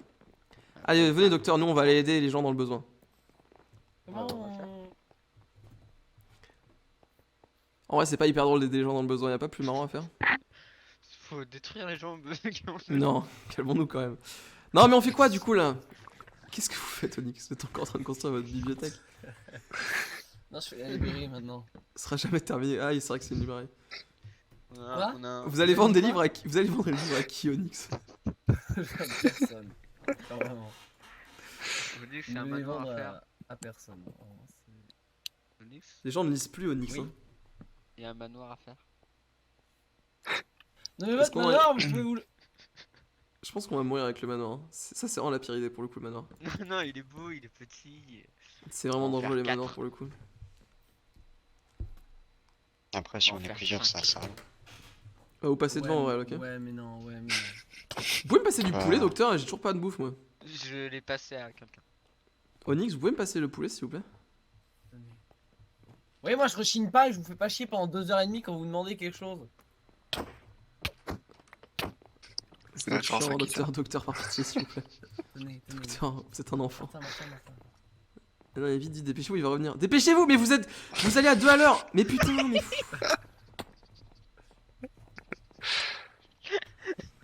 Allez, venez docteur, nous on va aller aider les gens dans le besoin. Comment on va faire. En vrai, c'est pas hyper drôle d'aider les gens dans le besoin, y a pas plus marrant à faire? Faut détruire les gens qui ont le- Non, calmons-nous quand même. Non mais on fait quoi du coup là? Qu'est-ce que vous faites Onyx? Vous êtes encore en train de construire votre bibliothèque? Non, je fais la librairie maintenant. Ce sera jamais terminé. Ah, c'est vrai que c'est une librairie. Quoi Vous allez vendre des livres à qui? Vous allez vendre les livres à qui Onyx? Personne. Pas vraiment. Onyx, Je c'est un vais les manoir vendre à faire. à personne. Vraiment, c'est- Onyx, Les gens ne lisent plus Onyx. Oui. Hein. il y a un manoir à faire. Non mais Est-ce votre qu'on manoir, vous pouvez vous le... Je pense qu'on va mourir avec le manoir. Hein. Ça, c'est vraiment la pire idée pour le coup, le manoir. Non, il est beau, il est petit. C'est vraiment On va dangereux les faire manoirs quatre. pour le coup. Après, si On on va est faire plusieurs, ça cinq. sert. Vous passez devant, ouais, ok. Ouais, mais non, ouais, mais non. Vous pouvez me passer du Ah. poulet, docteur? J'ai toujours pas de bouffe, moi. Je l'ai passé à quelqu'un. Onyx, vous pouvez me passer le poulet, s'il vous plaît? Oui, moi je rechigne pas et je vous fais pas chier pendant 2h30 quand vous demandez quelque chose. C'est Ouais, je pense chiant, à qui, docteur, par pitié, s'il vous plaît. Tenez, tenez. Docteur, vous êtes un enfant. Martin. Non, mais vite, dépêchez-vous, il va revenir. Dépêchez-vous, mais vous êtes. Vous allez à 2 à l'heure! Mais putain, mais.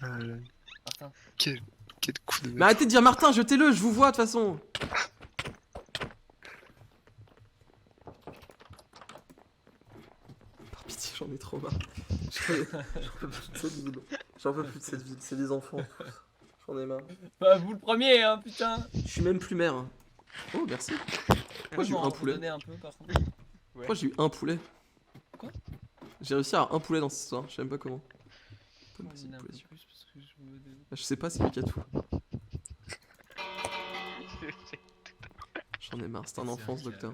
Martin. Quel coup de Mais arrêtez de dire Martin, jetez-le, je vous vois de toute façon! Par pitié, j'en ai trop marre. J'en peux plus de cette vie, c'est des enfants. J'en ai marre. Bah, vous le premier, hein, putain. Je suis même plus mère. Oh, merci. Pourquoi j'ai eu Comment un vous poulet? donnez un peu, par contre. Pourquoi j'ai eu un poulet? Quoi? J'ai réussi à avoir un poulet dans cette histoire, je sais même pas comment. Peut me Vous passer donnez le un peu poulet, s'il vous plus parce que je vous... plaît. Je sais pas, c'est lui qui a tout. J'en ai marre, c'est un enfant ce docteur.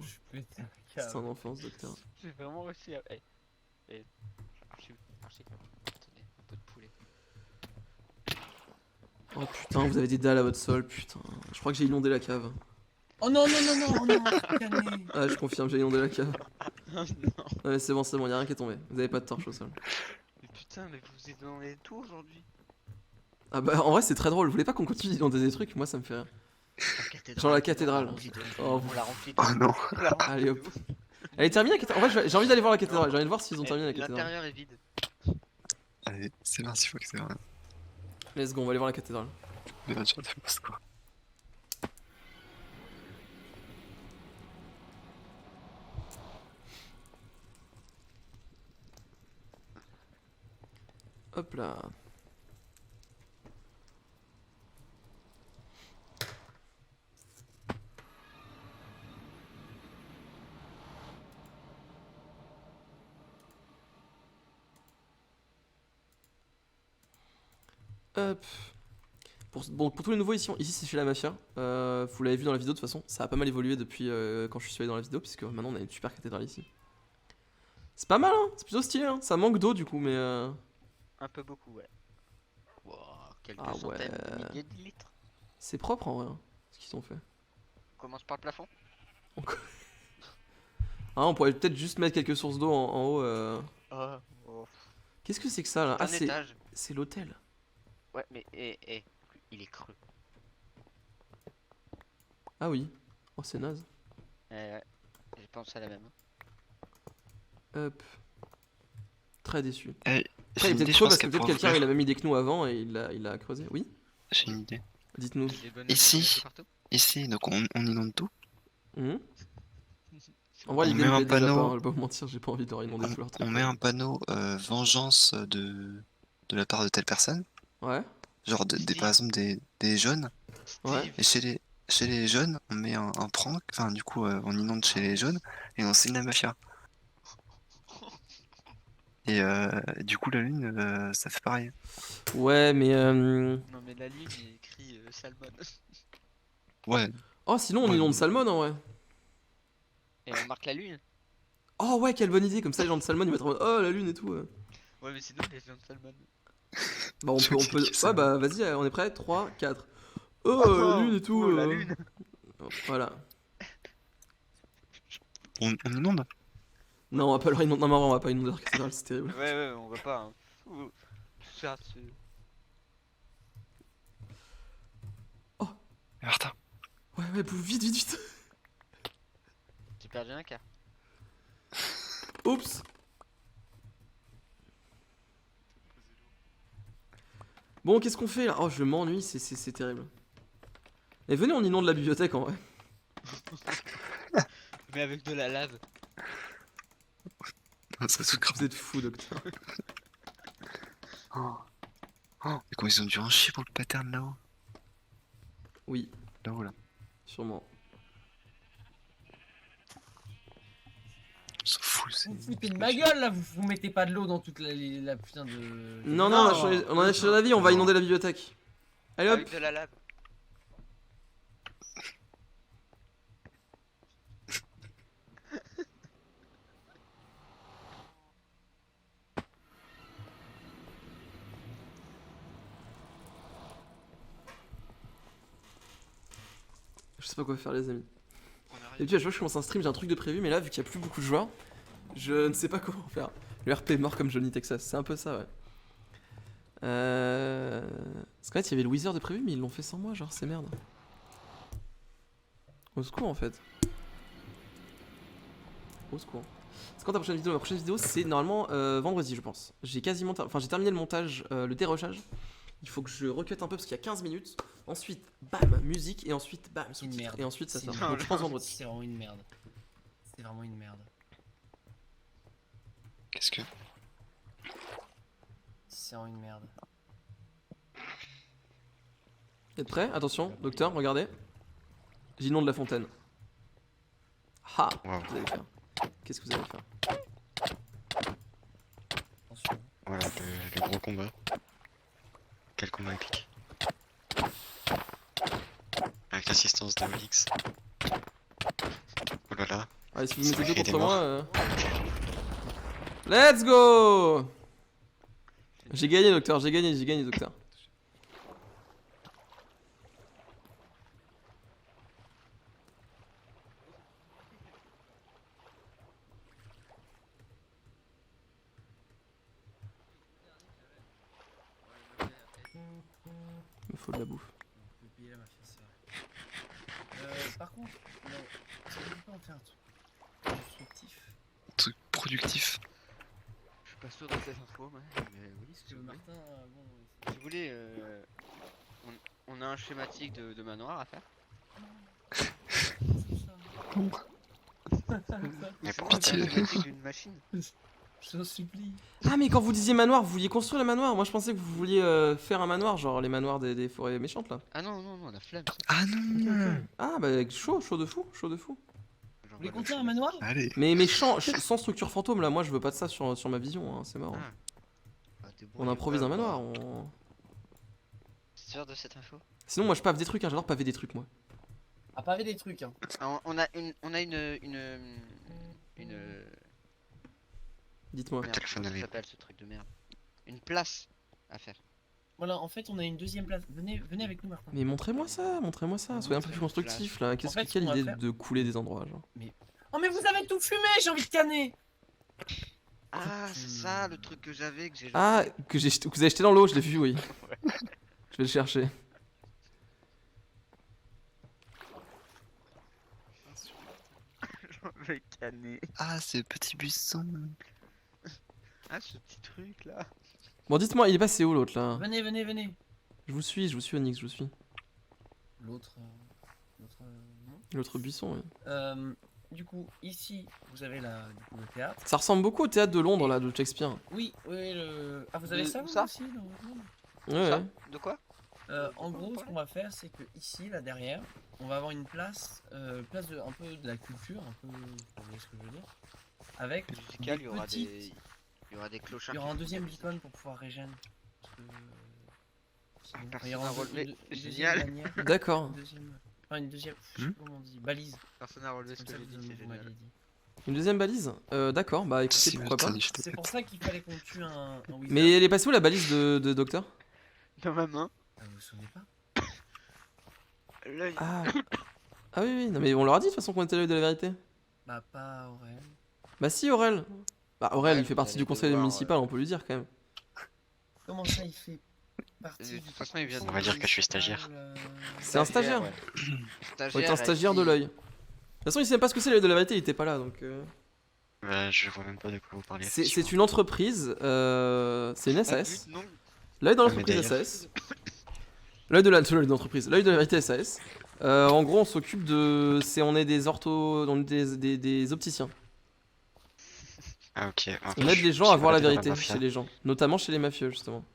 C'est un enfant ce docteur. J'ai vraiment réussi à. Archive. Tenez, un peu de poulet. Oh putain, vous avez des dalles à votre sol, putain. Je crois que j'ai inondé la cave. Oh non, calmez. Ah, je confirme, j'ai inondé la cave. Non. Ouais, c'est bon, y'a rien qui est tombé. Vous avez pas de torche au sol. Mais putain, mais vous êtes dans les tours aujourd'hui. Ah bah, en vrai, c'est très drôle. Vous voulez pas qu'on continue d'inonder des trucs? Moi, ça me fait rire. Genre la cathédrale. Oh, On l'a rempli. Oh non. Allez, hop. Elle est terminée la cathédrale? En vrai, j'ai envie d'aller voir la cathédrale. J'ai envie de voir s'ils ont terminé la cathédrale. L'intérieur est vide. Allez, c'est parti, faut que c'est vrai. Let's go, on va aller voir la cathédrale. Mais là, tu vas faire passe quoi. Hop là. Hop. Bon, pour tous les nouveaux ici c'est chez la mafia. Vous l'avez vu dans la vidéo de toute façon, ça a pas mal évolué depuis quand je suis allé dans la vidéo, puisque maintenant on a une super cathédrale ici. C'est pas mal, hein, c'est plutôt stylé, hein. Ça manque d'eau du coup, mais Un peu beaucoup, ouais. Wow, quelques Ah ouais. centaines de milliers de litres. c'est propre en vrai, hein, ce qu'ils ont fait. On commence par le plafond. Ah, on pourrait peut-être juste mettre quelques sources d'eau en haut. Oh. Qu'est-ce que c'est que ça là? Un Ah, étage. c'est l'hôtel. Ouais, mais il est creux. Ah oui. Oh, c'est naze. Ouais, j'ai pensé à la même. Hop. Très déçu. J'ai Après, il est une idée, peut-être je creux pense parce que qu'elle peut-être pourrait quelqu'un il a ouvrir. même idée que nous avant et il a creusé. Oui? J'ai une idée. Dites-nous. Des bonnes Ici. idées un peu partout. Ici, donc on inonde tout. Mhm. En vrai, On l'idée met me un plaît déjà pas, panneau. hein, je vais pas vous mentir, j'ai pas envie de leur inonder tout leur truc. On met un panneau vengeance de la part de telle personne. Ouais, Genre par exemple des jeunes. ouais. Et chez les jeunes, on met un prank. Enfin, du coup, on inonde chez les jeunes et on signe la mafia. Et du coup, la lune, ça fait pareil. Ouais, mais. Non, mais la ligne, il est écrit Salmon. Ouais, Oh, sinon on Ouais, inonde mais- Salmon en vrai. Et on marque la lune. Oh, ouais, quelle bonne idée, comme ça les gens de Salmon ils vont être en mode oh la lune et tout. Ouais, mais sinon, les gens de Salmon. Bah, on Je peut. vais cliquer Ouais, Salmon. bah, vas-y, on est prêt 3, 4. Oh, la lune et tout. Oh, la lune. Voilà. on inonde. Non, on va pas leur inonder. Non, mais en vrai, on va pas inonder leur cathédrale, c'est terrible. Ouais, on va pas. Hein. Ouh. faire dessus. Martin. Ouais, bouffe, vite, vite, vite. J'ai perdu un cas. Oups. Bon, qu'est-ce qu'on fait là? Oh, je m'ennuie, c'est terrible. Et venez, on inonde la bibliothèque en vrai. Mais avec de la lave. Ça se crame. Vous êtes fou, docteur. Oh. Oh, mais comment ils ont dû en chier pour le pattern là-haut. Oui, Là-haut, là. sûrement. Ils sont fous, c'est. Vous vous foutez de ma gueule là, vous mettez pas de l'eau dans toute la putain de. Non, on a changé d'avis, on va inonder la bibliothèque. Allez hop. Avec de la lave. Je sais pas quoi faire, les amis. On Et arrive. puis à chaque fois que je commence un stream, j'ai un truc de prévu, mais là, vu qu'il y a plus beaucoup de joueurs, je ne sais pas comment faire. Le RP est mort comme Johnny Texas, c'est un peu ça, ouais. Parce qu'en fait, il y avait le Wizard de prévu, mais ils l'ont fait sans moi, genre, c'est merde. Au secours, en fait. Au secours. C'est quand ta prochaine vidéo? Ma prochaine vidéo, c'est normalement vendredi, je pense. J'ai quasiment. Enfin, j'ai terminé le montage, le dérochage. Il faut que je recut un peu parce qu'il y a 15 minutes. Ensuite, bam, musique. Et ensuite, bam, Une sous-titres. merde. Et ensuite, ça C'est sort. une Donc, merde. je pense vendredi. C'est vraiment une merde. C'est vraiment une merde. Qu'est-ce que. C'est vraiment une merde. Vous êtes prêts? Attention, docteur, regardez. J'inonde la fontaine. Ha! Wow. Vous allez faire. Qu'est-ce que vous allez faire? Attention. Voilà, le gros combat. Quel combat épique. Avec l'assistance de Olix. Oh là là. Allez, si vous Ça mettez deux crée des contre moi. morts. Let's go! J'ai gagné, docteur, j'ai gagné, docteur. Il me faut de la bouffe. Vous pouvez payer la mafia, c'est vrai. Par contre, ça veut pas en faire un truc constructif. Truc productif. Je suis pas sûr de cette info, mais oui. Parce Si que vous voulez. Martin, bon. Si vous voulez, on a un schématique de manoir à faire. C'est ça. Mais Sinon, pitié. c'est un schématique d'une machine. Je t'en supplie. Ah, mais quand vous disiez manoir, vous vouliez construire le manoir? Moi je pensais que vous vouliez faire un manoir, genre les manoirs des forêts méchantes là. Ah non, la flemme. Ah non. Ah, bah chaud de fou, chaud de fou. Vous voulez construire un manoir? Allez. Mais sans structure fantôme là, moi je veux pas de ça sur ma vision, hein, c'est mort. Ah. On improvise un manoir. C'est sûr de cette info? Sinon, moi je pave des trucs, hein, j'adore paver des trucs moi. À paver des trucs, hein. Ah, on a une Dites-moi. merde, téléphone comment ça avec. s'appelle ce truc de merde? Une place à faire. Voilà, en fait, on a une deuxième place. Venez avec nous, Martin. Mais montrez-moi ça, soyez un peu plus constructif là. En fait, Quelle ce qu'on va idée faire- de couler des endroits, genre. Oh, mais vous avez tout fumé, j'ai envie de canner. Ah, c'est ça le truc que j'avais, que j'ai Ah, que vous avez jeté dans l'eau, je l'ai vu, oui. Je vais le chercher. j'avais canné. Ah, ce petit buisson. Ah, ce petit truc là. Bon, dites-moi, il est passé où l'autre là? Venez. Je vous suis Onyx, je vous suis. L'autre. Non. L'autre buisson, oui. Du coup, ici, vous avez le théâtre. Ça ressemble beaucoup au théâtre de Londres là, de Shakespeare. Oui, le. Ah, vous avez ça, Où vous ça aussi dans votre monde Ouais, Ça ouais. De quoi? En gros, ce qu'on va faire, c'est que ici, là derrière, on va avoir une place, un peu de la culture, un peu, vous voyez ce que je veux dire, avec Musical, des il y aura petites- il y aura des clochards. il y aura qui un font deuxième de la musique. beacon pour pouvoir régène. Parce que, sinon, personne il y aura n'a un- relevé. une Génial. deuxième bannière, D'accord. une deuxième, je sais pas comment on dit, balise. Personne n'a relevé ce Comme que ça, j'ai vous dit, c'est vous génial. m'aviez dit. Une deuxième balise? D'accord, bah écoutez, C'est pourquoi pas. C'est pour ça qu'il fallait qu'on tue un wizard. Mais elle est passée où la balise de Docteur? Dans ma main. Vous vous souvenez pas? L'œil. Ah. Ah oui, non mais on leur a dit de toute façon qu'on était l'œil de la vérité. Bah pas Aurel. Bah si, Aurel. Bah Aurel, Ouais, il fait vous partie allez du conseil devoir, municipal, on peut lui dire quand même. Comment ça, il fait partie De du toute façon, il vient de- On va dire que je suis stagiaire. C'est un stagiaire. ouais. Faut être un stagiaire de l'œil. De toute façon, il sait même pas ce que c'est l'œil de la vérité, il était pas là donc. Bah, je vois même pas de quoi vous parlez. C'est une entreprise, c'est une Ah, SAS. but, non. L'œil dans Ah, mais l'entreprise d'ailleurs. SAS. L'œil de l'entreprise, l'œil de la vérité SAS. En gros, on s'occupe de. On est des des opticiens. Ah, ok. En fait, On aide je les me gens suis à voir la baladé dans vérité mafia. chez les gens, notamment chez les mafieux justement.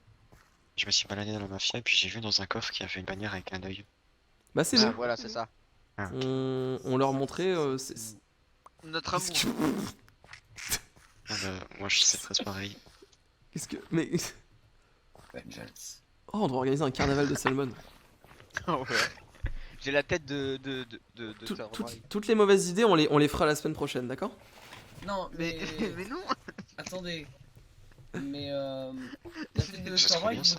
Je me suis baladé dans la mafia et puis j'ai vu dans un coffre qu'il y avait une bannière avec un œil. Bah c'est Ah, nous. voilà, c'est ça. Ah, ok. On leur montrait. Notre amour. Ah bah, moi je sais presque pareil. Qu'est-ce que. Mais. Vengeance. Oh, on doit organiser un carnaval de Salmon. Ah ouais. J'ai la tête de Sir Toutes- Roy. toutes les mauvaises idées, on les fera la semaine prochaine, d'accord? Non, Mais, mais. mais non. Attendez. Mais la tête de Ça serait Dr. bien, White, ça.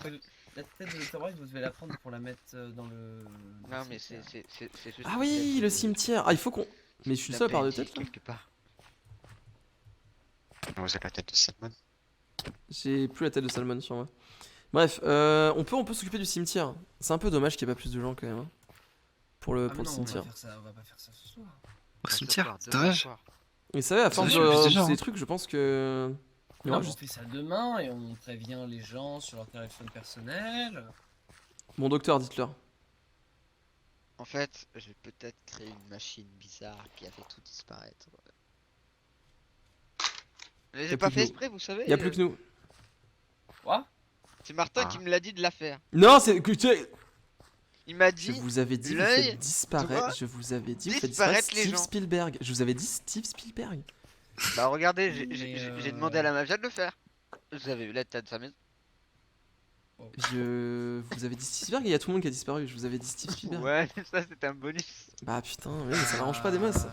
la tête de Dr. White, vous devez la prendre pour la mettre dans le. Non, mais c'est juste. Ah une oui, tête le de- cimetière. Ah, il faut qu'on. Mais je suis la seul par deux PNJ têtes là. quelque part. Vous avez la tête de Salmon. J'ai plus la tête de Salmon sur moi. Bref, on peut s'occuper du cimetière. C'est un peu dommage qu'il n'y ait pas plus de gens quand même. Hein, pour le, Ah, pour mais le non, cimetière. on va pas faire ça ce soir. Au Pas ce cimetière, soir, c'est demain dommage. soir. Et ça va, à force Ça, de je suis repousser déjà, des hein. trucs, je pense que. Il y aura Non, on juste. fait ça demain et on prévient les gens sur leur téléphone personnel. Mon docteur, dites-leur. En fait, j'ai peut-être créé une machine bizarre qui a fait tout disparaître. Mais Y a j'ai pas plus que fait nous. exprès, vous savez. Il n'y a plus que nous. Quoi? C'est Martin Ah. qui me l'a dit de la faire. Non, c'est que tu sais, Il m'a je dit. vous avais dit, vous l'œil faites disparaître. doit Je vous avais dit, vous faites disparaître disparaître les Steve gens. Spielberg. Je vous avais dit Steve Spielberg. Bah regardez, Mais, j'ai demandé à la mafia de le faire. Vous avez vu la tête de sa maison. Vous avez dit Steve Spielberg et il y a tout le monde qui a disparu. Je vous avais dit Steve Spielberg. Ouais, ça c'était un bonus. Bah putain, oui, mais ça m'arrange pas des masses.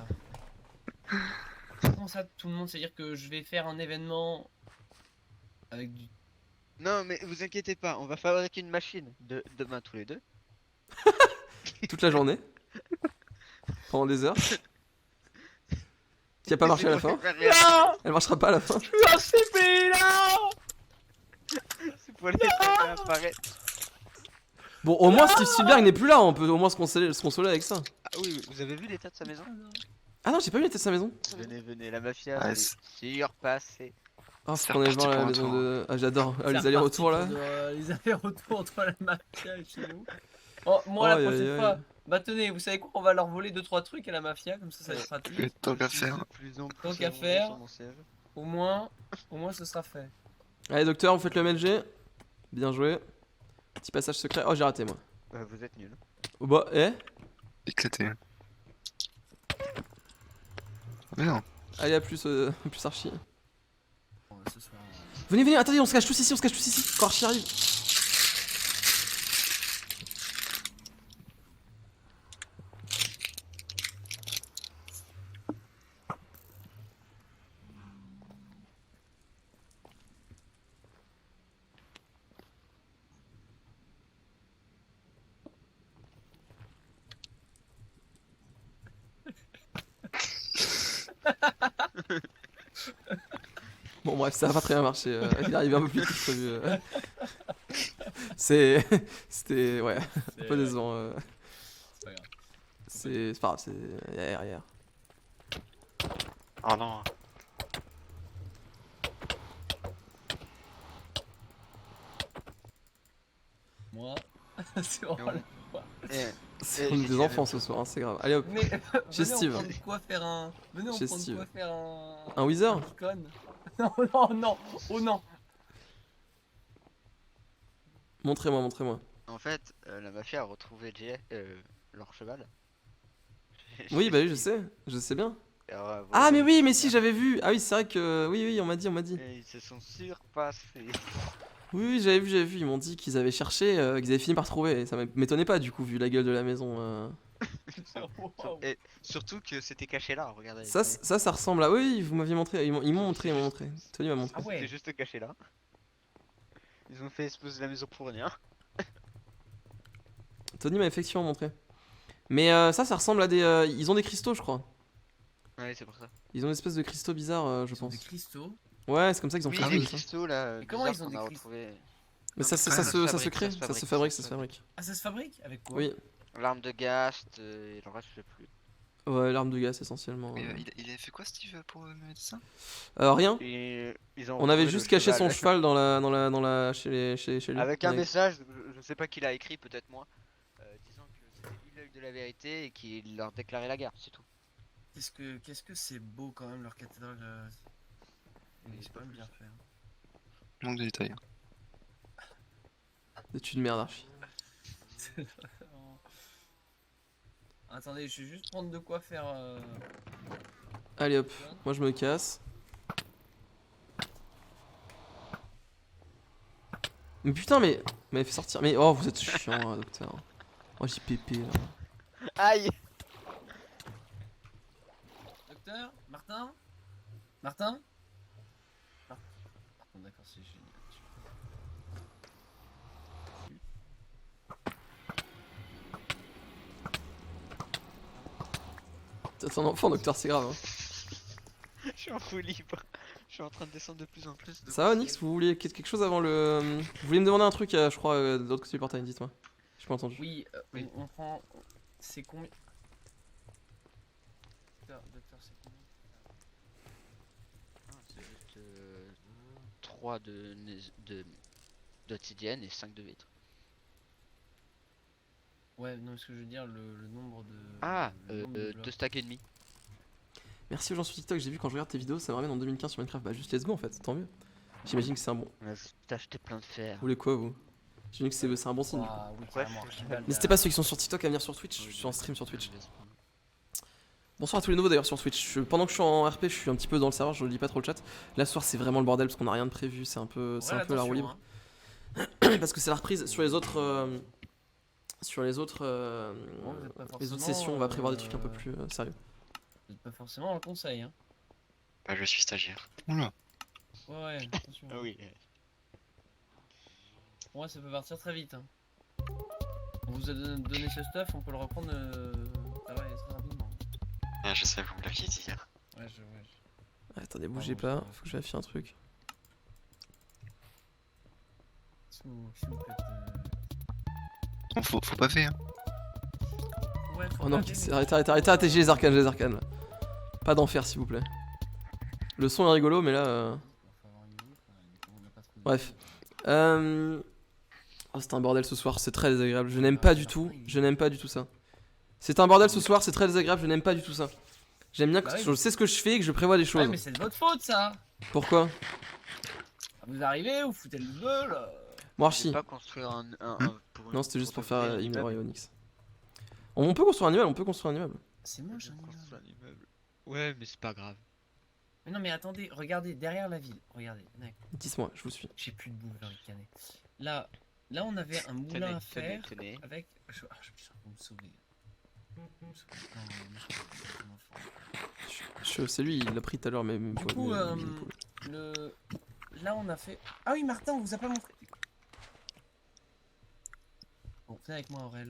Comment ça, tout le monde? C'est-à-dire que je vais faire un événement avec du. Non, mais vous inquiétez pas, on va fabriquer une machine demain tous les deux. Toute la journée. Pendant des heures. Qui a pas Et marché c'est à la pour fin. les faire réagir. Elle marchera pas à la fin. La CP là. C'est pour les faire apparaître. Bon, au moins Steve Spielberg n'est plus là. On peut au moins se consoler avec ça. Ah oui, vous avez vu l'état de sa maison? Ah non, j'ai pas vu la tête de sa maison. Venez, la mafia, Ah, c'est surpassé. Ah, C'est faut qu'on aille reparti voir la pour un maison tour. de. Ah, j'adore. Ah, C'est les allers-retours là. reparti pour, les allers-retours entre la mafia et chez nous. Oh, moi la Aïe, prochaine aïe, fois, aïe. bah tenez, vous savez quoi, on va leur voler 2-3 trucs à la mafia, comme ça va être pratique. Tant qu'à faire. De plus en plus Tant qu'à allongé faire. sur mon siège. Au moins ce sera fait. Allez, docteur, vous faites le MLG. Bien joué. Petit passage secret. Oh, j'ai raté moi. Vous êtes nuls. Oh bah, Éclaté. Mais non. Allez, à plus, plus Archie. Bon, ce soir, Venez, attendez, on se cache tous ici, Quand Archie arrive. Bon bref, ça a pas très bien marché. Il est arrivé un peu plus vite que prévu. C'était ouais, un peu décevant. c'est pas grave. C'est pas grave, c'est hier. Oh non. Moi, c'est vraiment la- C'est on est des enfants ce soir, hein, c'est grave. Allez hop, Mais Chez venez, Steve. on prend de quoi faire un. Venez, on Chez prend de Steve. quoi faire un. un Wizard. beacon. Non, oh non. Montrez-moi. En fait, la mafia a retrouvé leur cheval. Oui, bah oui, je sais bien. Alors, voilà. Ah mais oui, mais si j'avais vu. Ah oui, c'est vrai que oui, on m'a dit. Et ils se sont surpassés. Oui, j'avais vu. Ils m'ont dit qu'ils avaient cherché, qu'ils avaient fini par trouver. Et ça m'étonnait pas du coup vu la gueule de la maison. Wow. Et surtout que c'était caché là, regardez. Ça ressemble à. Oui, vous m'aviez montré. Ils m'ont montré. Tony m'a montré. Ah ouais. C'était juste caché là. Ils ont fait exploser la maison pour rien. Tony m'a effectivement montré. Mais ça ressemble à des. Ils ont des cristaux, je crois. Ouais, c'est pour ça. Ils ont une espèce de cristaux bizarres, je Ils ont pense. des cristaux. Ouais, c'est comme ça qu'ils ont Oui, fait les ça. cristaux là. Mais comment bizarres ils ont qu'on des a cristaux retrouvés. Mais ça, Non, ça, mais ça, ça se, se ça se fabrique, crée, ça se ça se fabrique, fabrique, ça ça se se fabrique. Ah, ça se fabrique? Avec quoi? Oui, L'arme de Gast, et le reste, je sais plus. ouais, l'arme de gaz essentiellement. Et, il avait fait quoi, Steve, pour mettre ça? Rien. Et ils ont On avait retrouvé juste le caché son cheval. cheval chez lui. Avec On un avait- message, je sais pas qui l'a écrit, peut-être moi, disant que c'était lui l'œil de la vérité et qu'il leur déclarait la guerre, c'est tout. Qu'est-ce que c'est beau quand même leur cathédrale. Mais C'est c'est quand pas même plus. bien fait. Hein. Manque de détails. Des de merde, Archie. Attendez, je vais juste prendre de quoi faire. Allez hop, moi je me casse. Mais putain, mais fait sortir. Mais oh, vous êtes chiant, docteur. Oh, JPP là. Aïe! Docteur? Martin? Martin? D'accord, c'est génial. T'es un enfant, docteur, c'est grave. Hein. Je suis en fou libre. Je suis en train de descendre de plus en plus. Ça va, Nix? Vous vouliez quelque chose avant le. Vous voulez me demander un truc, je crois, de l'autre côté du portail, dites-moi. J'ai pas entendu. Oui, Oui. on prend. C'est combien? Docteur, c'est combien? C'est juste 3 d'obsidienne et 5 de vitre. Ouais, non, ce que je veux dire, le nombre de. Ah, le nombre de blocs. 2 stacks et demi. Merci aux gens sur TikTok, j'ai vu quand je regarde tes vidéos, ça me ramène en 2015 sur Minecraft. Bah, juste let's go en fait, tant mieux. J'imagine que c'est un bon. T'as acheté plein de fer. Vous voulez quoi, vous? J'imagine que c'est un bon signe. Du coup. Ah, oui, Ouais, carrément, je- Archibald, N'hésitez pas ceux qui sont sur TikTok à venir sur Twitch, je suis en stream sur Twitch. Bonsoir à tous les nouveaux d'ailleurs sur Twitch. Pendant que je suis en RP, je suis un petit peu dans le serveur, je lis pas trop le chat. Là ce soir c'est vraiment le bordel parce qu'on a rien de prévu, c'est un peu, c'est un peu la roue libre. Hein. Parce que c'est la reprise sur les autres. Les autres sessions, on va prévoir des trucs un peu plus sérieux. Vous êtes pas forcément dans le conseil, hein. Bah, je suis stagiaire. Oula. Ouais, attention. Ah oui. Pour moi, ça peut partir très vite. Hein. On vous a donné ce stuff, on peut le reprendre très rapidement. Ah, je sais, vous me l'aviez dit hier. Ouais. Attendez, bougez pas, faut que je vérifie un truc. Si vous faites, Non, faut pas faire. Ouais, faut Oh non, regarder, mais- arrêtez, j'ai les arcanes là. Pas d'enfer s'il vous plaît. Le son est rigolo, mais là. Faut avoir une idée, quoi, on n'a pas trop de- Bref. Oh, c'est un bordel ce soir, c'est très désagréable. Je n'aime pas du tout, ça. C'est un bordel ce soir, c'est très désagréable, je n'aime pas du tout ça. J'aime bien que Bah oui. je sais ce que je fais et que je prévois des Ouais, choses. mais c'est de votre faute ça. Pourquoi? Vous arrivez, vous foutez le gueule. Moi, Je vais Archie. pas construire Non, c'était juste pour faire devenir un ignorer immeuble. Onyx. On peut construire un immeuble, C'est moche, hein, Construire un immeuble. Ouais, mais c'est pas grave. Mais non, mais attendez, regardez derrière la ville. Regardez, d'accord. Dites-moi, je vous suis. J'ai plus de bouffe dans le canet. Là, on avait un moulin à faire avec. Je suis en train de me sauver. Non, mon enfant. C'est lui, il l'a pris tout à l'heure, mais. Du coup, là, on a fait. Ah oui, Martin, on vous a pas montré. Bon, venez avec moi, Aurel.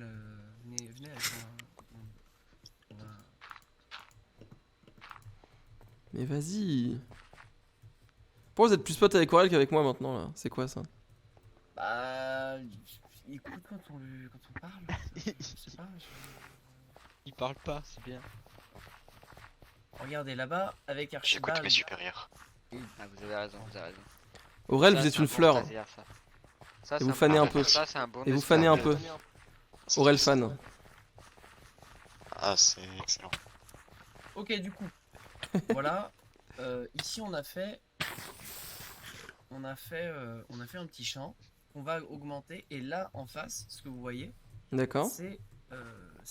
Venez avec moi. On va- Mais vas-y. Pourquoi vous êtes plus potes avec Aurel qu'avec moi maintenant là? C'est quoi ça? Bah. Écoute quand on parle. Je sais pas. Il parle pas, c'est bien. Regardez là-bas, avec J'écoute Archibald. mes supérieurs. Ah, vous avez raison, vous avez raison. Aurel, Ça, vous êtes c'est une un bon fleur. stagiaire, ça. Ça, Et c'est vous un fanez bon un peu. stagiaire, ça, c'est un bon Et vous espace. fanez un peu. Aurel fan. Ah, c'est excellent. Ok, du coup. Voilà. Ici, on a fait un petit champ qu'on va augmenter. Et là, en face, ce que vous voyez, D'accord. c'est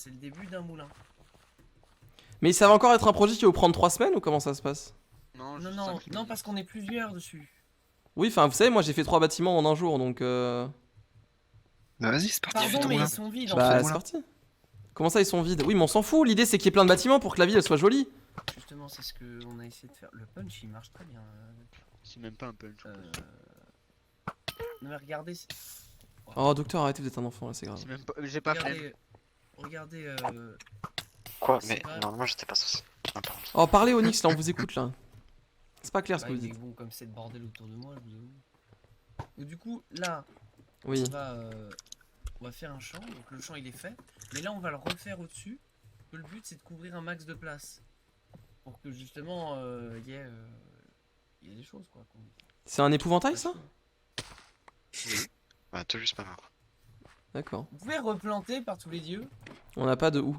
le début d'un moulin. Mais ça va encore être un projet qui va vous prendre 3 semaines ou comment ça se passe? Non, Non, juste non, 5 non, minutes. parce qu'on est plusieurs dessus. Oui, enfin, vous savez, moi j'ai fait 3 bâtiments en un jour donc. Bah, vas-y, c'est parti, fais Pardon, ton mais moulin. ils sont vides en Bah, fait. c'est parti. Comment ça, ils sont vides? Oui, mais on s'en fout. L'idée c'est qu'il y ait plein de bâtiments pour que la ville elle soit jolie. Justement, c'est ce qu'on a essayé de faire. Le punch, il marche très bien. C'est même pas un punch. Non, mais regardez. Oh, docteur, arrêtez, vous êtes un enfant là, c'est grave. C'est même pas. J'ai pas fait. Regardez. Quoi? c'est Mais pas- normalement, j'étais pas censé. Ah, pardon. Oh, parlez Onyx là, on vous écoute là. C'est pas clair ce Bah, que vous mais dites. bon, comme c'est le bordel autour de moi, je vous avoue. Donc, du coup, là, Oui. On va faire un champ, donc le champ il est fait. Mais là on va le refaire au-dessus. Que le but c'est de couvrir un max de place. Pour que justement il y ait des choses quoi. C'est un épouvantail ça? Bah, tout juste pas mal. D'accord. Vous pouvez replanter par tous les dieux, On n'a pas de où.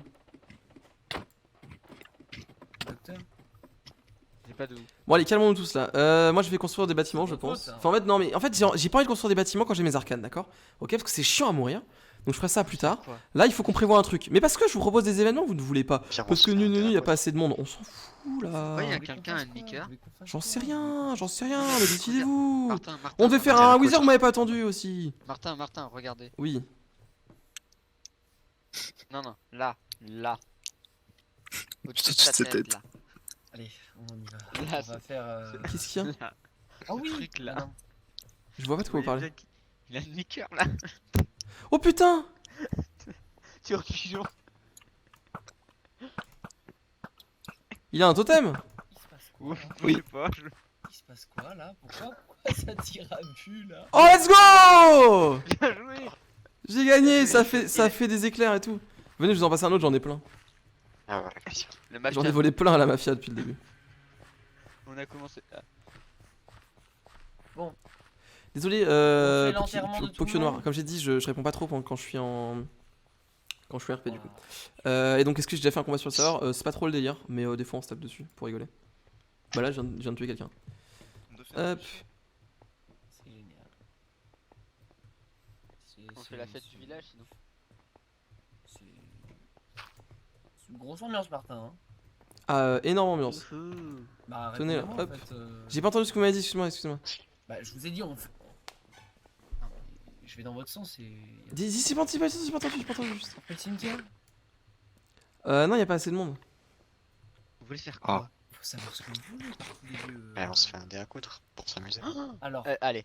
docteur. J'ai pas de où. Bon allez, calmons-nous tous là. Moi je vais construire des bâtiments, je C'est pense. faux, ça. Enfin en fait non mais en fait j'ai pas envie de construire des bâtiments quand j'ai mes arcanes, d'accord? Ok, parce que c'est chiant à mourir. Donc je ferai ça plus tard. Quoi? Là il faut qu'on prévoie un truc. Mais parce que je vous propose des événements, vous ne voulez pas. Pire, on Parce se que fait nu un y a peu pas assez de monde. On s'en fout là. Ouais, y a Vous voulez quelqu'un, qu'on fasse un demi-cœur. quoi Vous voulez qu'on fasse J'en sais quoi rien, mais décidez-vous. Martin, On devait faire on un dirait wizard, quoi, vous m'avez pas attendu aussi. Martin, regardez. Oui. Non, là. Au-dessus de Au-dessus ta de sa tête, tête. là. Allez, on y va. Là, On va faire. Qu'est-ce qu'il y a? Là. Ah oui. truc, là. Ah non. Je vois pas de quoi vous parlez. Il a un demi-cœur là. Oh putain. Sur pigeon. Il a un totem. Il se passe quoi Oui, là je sais pas. Il se passe quoi là Pourquoi ça tire à but là Oh let's go. Bien joué. J'ai gagné, ça fait des éclairs et tout. Venez, je vous en passe un autre, j'en ai plein. Ah voilà. Le match, J'en ai volé plein à la mafia depuis le début. on a commencé. Ah. Désolé, fait l'enterrement de tout Pokio le Noir. monde. Comme j'ai dit, je réponds pas trop quand je suis en. Quand je suis RP du coup. Et donc, est-ce que j'ai déjà fait un combat sur le serveur? C'est pas trop le délire, mais des fois on se tape dessus pour rigoler. Bah là, je viens de tuer quelqu'un. Hop. C'est génial. On fait la fête du village sinon. C'est une grosse ambiance, Martin. Hein. Ah, énorme ambiance. Ouhou. Bah, Tenez, là, répondez-moi, en hop. fait, J'ai pas entendu ce que vous m'avez dit, excusez-moi. Bah, je vous ai dit, on fait. Non, je vais dans votre sens et. Dis, c'est pas entendu, juste. Après le cimetière Non, y a pas assez de monde. Vous voulez faire Ah. quoi? Faut savoir ce que vous voulez, par tous les dieux. On se fait un dé à coudre pour s'amuser. Alors, Allez.